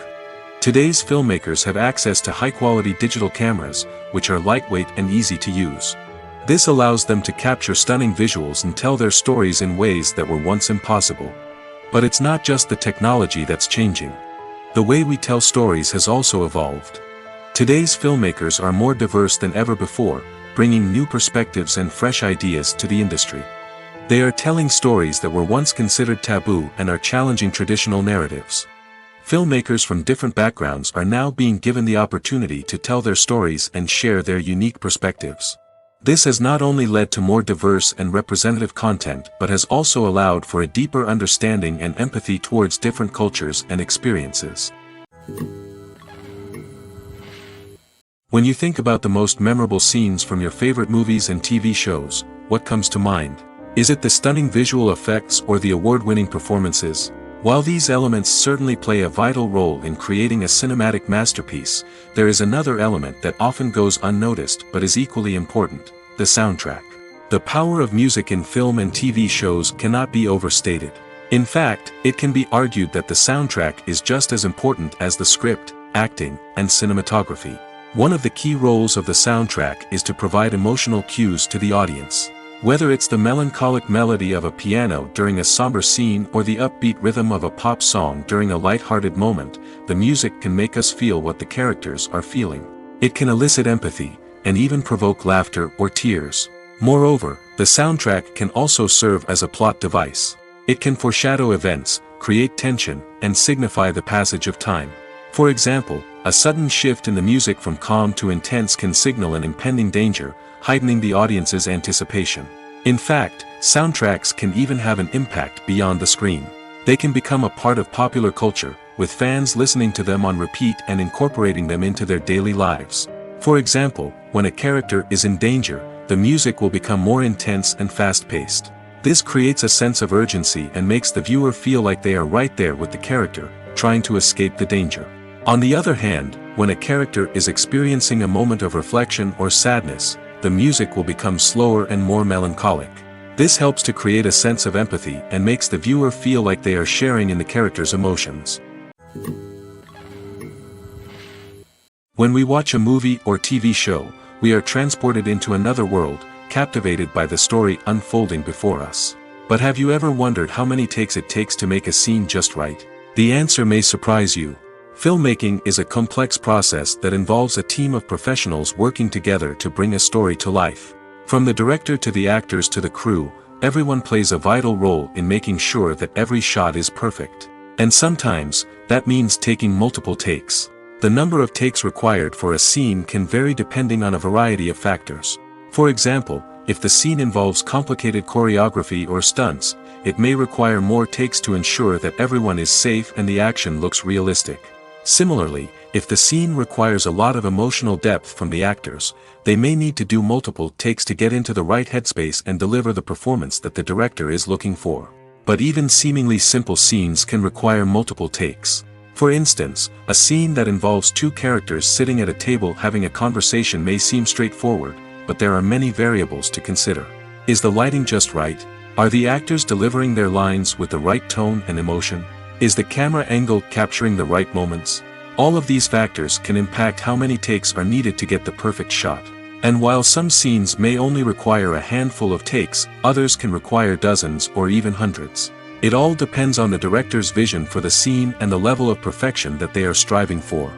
B: Today's filmmakers have access to high-quality digital cameras, which are lightweight and easy to use. This allows them to capture stunning visuals and tell their stories in ways that were once impossible. But it's not just the technology that's changing. The way we tell stories has also evolved. Today's filmmakers are more diverse than ever before, bringing new perspectives and fresh ideas to the industry. They are telling stories that were once considered taboo and are challenging traditional narratives. Filmmakers from different backgrounds are now being given the opportunity to tell their stories and share their unique perspectives. This has not only led to more diverse and representative content but has also allowed for a deeper understanding and empathy towards different cultures and experiences. When you think about the most memorable scenes from your favorite movies and TV shows, what comes to mind? Is it the stunning visual effects or the award-winning performances? While these elements certainly play a vital role in creating a cinematic masterpiece, there is another element that often goes unnoticed but is equally important: the soundtrack. The power of music in film and TV shows cannot be overstated. In fact, it can be argued that the soundtrack is just as important as the script, acting, and cinematography. One of the key roles of the soundtrack is to provide emotional cues to the audience. Whether it's the melancholic melody of a piano during a somber scene or the upbeat rhythm of a pop song during a light-hearted moment, the music can make us feel what the characters are feeling. It can elicit empathy, and even provoke laughter or tears. Moreover, the soundtrack can also serve as a plot device. It can foreshadow events, create tension, and signify the passage of time. For example, a sudden shift in the music from calm to intense can signal an impending danger, heightening the audience's anticipation. In fact, soundtracks can even have an impact beyond the screen. They can become a part of popular culture, with fans listening to them on repeat and incorporating them into their daily lives. For example, when a character is in danger, the music will become more intense and fast-paced. This creates a sense of urgency and makes the viewer feel like they are right there with the character, trying to escape the danger. On the other hand, when a character is experiencing a moment of reflection or sadness, the music will become slower and more melancholic. This helps to create a sense of empathy and makes the viewer feel like they are sharing in the character's emotions. When we watch a movie or TV show, we are transported into another world, captivated by the story unfolding before us. But have you ever wondered how many takes it takes to make a scene just right? The answer may surprise you. Filmmaking is a complex process that involves a team of professionals working together to bring a story to life. From the director to the actors to the crew, everyone plays a vital role in making sure that every shot is perfect. And sometimes, that means taking multiple takes. The number of takes required for a scene can vary depending on a variety of factors. For example, if the scene involves complicated choreography or stunts, it may require more takes to ensure that everyone is safe and the action looks realistic. Similarly, if the scene requires a lot of emotional depth from the actors, they may need to do multiple takes to get into the right headspace and deliver the performance that the director is looking for. But even seemingly simple scenes can require multiple takes. For instance, a scene that involves two characters sitting at a table having a conversation may seem straightforward, but there are many variables to consider. Is the lighting just right? Are the actors delivering their lines with the right tone and emotion? Is the camera angle capturing the right moments? All of these factors can impact how many takes are needed to get the perfect shot. And while some scenes may only require a handful of takes, others can require dozens or even hundreds. It all depends on the director's vision for the scene and the level of perfection that they are striving for.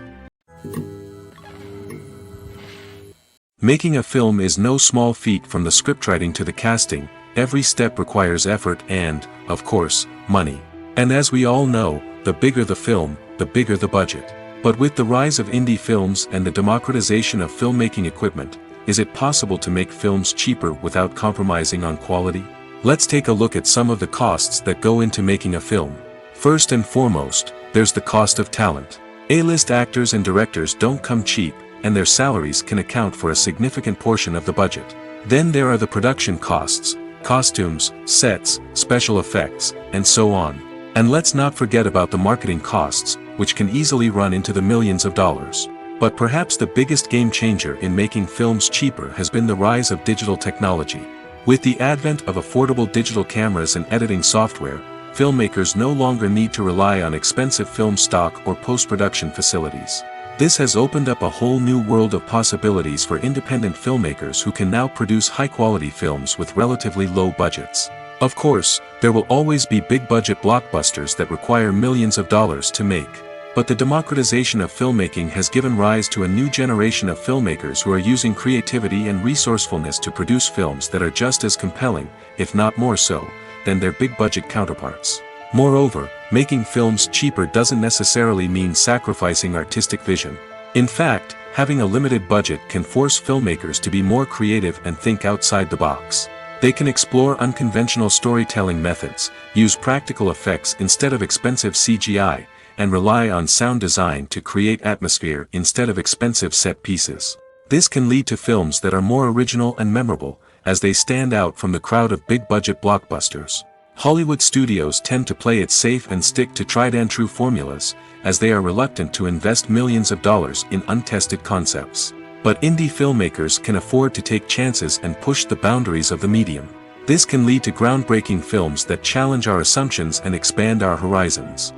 B: Making a film is no small feat. From the scriptwriting to the casting, every step requires effort and, of course, money. And as we all know, the bigger the film, the bigger the budget. But with the rise of indie films and the democratization of filmmaking equipment, is it possible to make films cheaper without compromising on quality? Let's take a look at some of the costs that go into making a film. First and foremost, there's the cost of talent. A-list actors and directors don't come cheap, and their salaries can account for a significant portion of the budget. Then there are the production costs, costumes, sets, special effects, and so on. And let's not forget about the marketing costs, which can easily run into the millions of dollars. But perhaps the biggest game changer in making films cheaper has been the rise of digital technology. With the advent of affordable digital cameras and editing software, filmmakers no longer need to rely on expensive film stock or post-production facilities. This has opened up a whole new world of possibilities for independent filmmakers who can now produce high-quality films with relatively low budgets. Of course, there will always be big-budget blockbusters that require millions of dollars to make. But the democratization of filmmaking has given rise to a new generation of filmmakers who are using creativity and resourcefulness to produce films that are just as compelling, if not more so, than their big-budget counterparts. Moreover, making films cheaper doesn't necessarily mean sacrificing artistic vision. In fact, having a limited budget can force filmmakers to be more creative and think outside the box. They can explore unconventional storytelling methods, use practical effects instead of expensive CGI, and rely on sound design to create atmosphere instead of expensive set pieces. This can lead to films that are more original and memorable, as they stand out from the crowd of big-budget blockbusters. Hollywood studios tend to play it safe and stick to tried-and-true formulas, as they are reluctant to invest millions of dollars in untested concepts. But indie filmmakers can afford to take chances and push the boundaries of the medium. This can lead to groundbreaking films that challenge our assumptions and expand our horizons.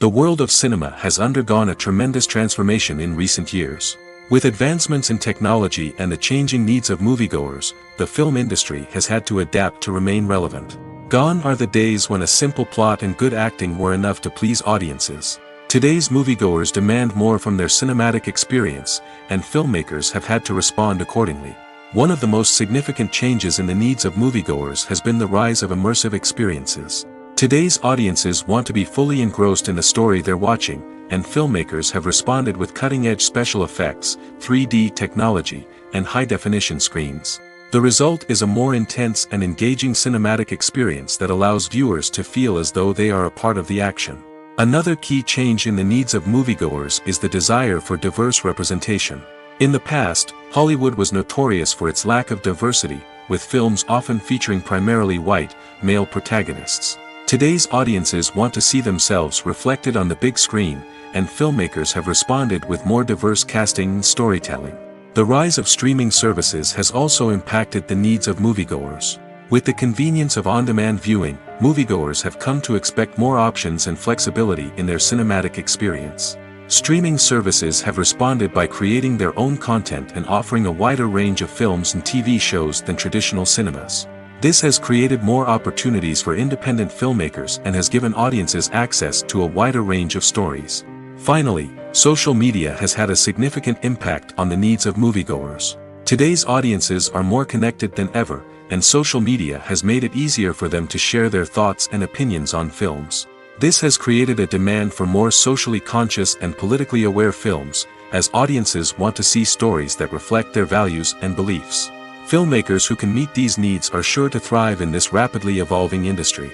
B: The world of cinema has undergone a tremendous transformation in recent years. With advancements in technology and the changing needs of moviegoers, the film industry has had to adapt to remain relevant. Gone are the days when a simple plot and good acting were enough to please audiences. Today's moviegoers demand more from their cinematic experience, and filmmakers have had to respond accordingly. One of the most significant changes in the needs of moviegoers has been the rise of immersive experiences. Today's audiences want to be fully engrossed in the story they're watching, and filmmakers have responded with cutting-edge special effects, 3D technology, and high-definition screens. The result is a more intense and engaging cinematic experience that allows viewers to feel as though they are a part of the action. Another key change in the needs of moviegoers is the desire for diverse representation. In the past, Hollywood was notorious for its lack of diversity, with films often featuring primarily white, male protagonists. Today's audiences want to see themselves reflected on the big screen, and filmmakers have responded with more diverse casting and storytelling. The rise of streaming services has also impacted the needs of moviegoers. With the convenience of on-demand viewing, moviegoers have come to expect more options and flexibility in their cinematic experience. Streaming services have responded by creating their own content and offering a wider range of films and TV shows than traditional cinemas. This has created more opportunities for independent filmmakers and has given audiences access to a wider range of stories. Finally, social media has had a significant impact on the needs of moviegoers. Today's audiences are more connected than ever, and social media has made it easier for them to share their thoughts and opinions on films. This has created a demand for more socially conscious and politically aware films, as audiences want to see stories that reflect their values and beliefs. Filmmakers who can meet these needs are sure to thrive in this rapidly evolving industry.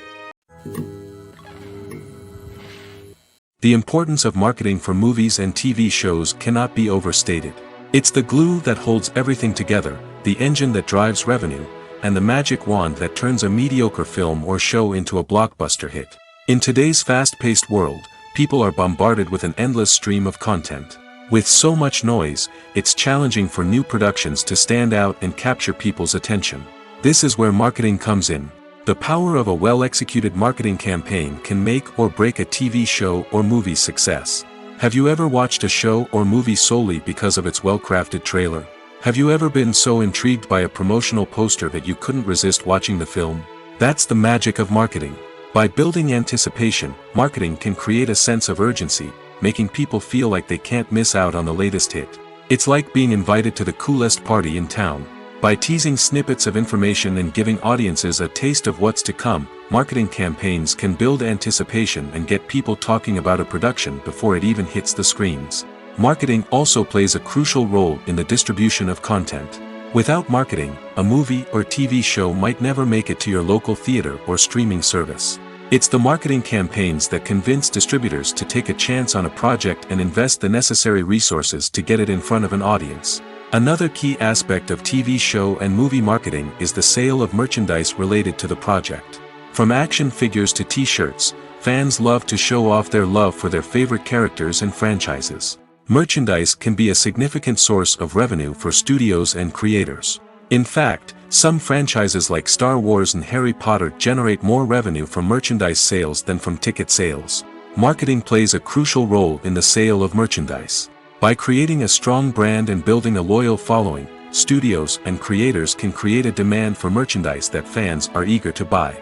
B: The importance of marketing for movies and TV shows cannot be overstated. It's the glue that holds everything together, the engine that drives revenue, and the magic wand that turns a mediocre film or show into a blockbuster hit. In today's fast-paced world, people are bombarded with an endless stream of content. With so much noise, it's challenging for new productions to stand out and capture people's attention. This is where marketing comes in. The power of a well-executed marketing campaign can make or break a TV show or movie's success. Have you ever watched a show or movie solely because of its well-crafted trailer? Have you ever been so intrigued by a promotional poster that you couldn't resist watching the film? That's the magic of marketing. By building anticipation, marketing can create a sense of urgency, making people feel like they can't miss out on the latest hit. It's like being invited to the coolest party in town. By teasing snippets of information and giving audiences a taste of what's to come, marketing campaigns can build anticipation and get people talking about a production before it even hits the screens. Marketing also plays a crucial role in the distribution of content. Without marketing, a movie or TV show might never make it to your local theater or streaming service. It's the marketing campaigns that convince distributors to take a chance on a project and invest the necessary resources to get it in front of an audience. Another key aspect of TV show and movie marketing is the sale of merchandise related to the project. From action figures to t-shirts, fans love to show off their love for their favorite characters and franchises. Merchandise can be a significant source of revenue for studios and creators. In fact, some franchises like Star Wars and Harry Potter generate more revenue from merchandise sales than from ticket sales. Marketing plays a crucial role in the sale of merchandise. By creating a strong brand and building a loyal following, studios and creators can create a demand for merchandise that fans are eager to buy.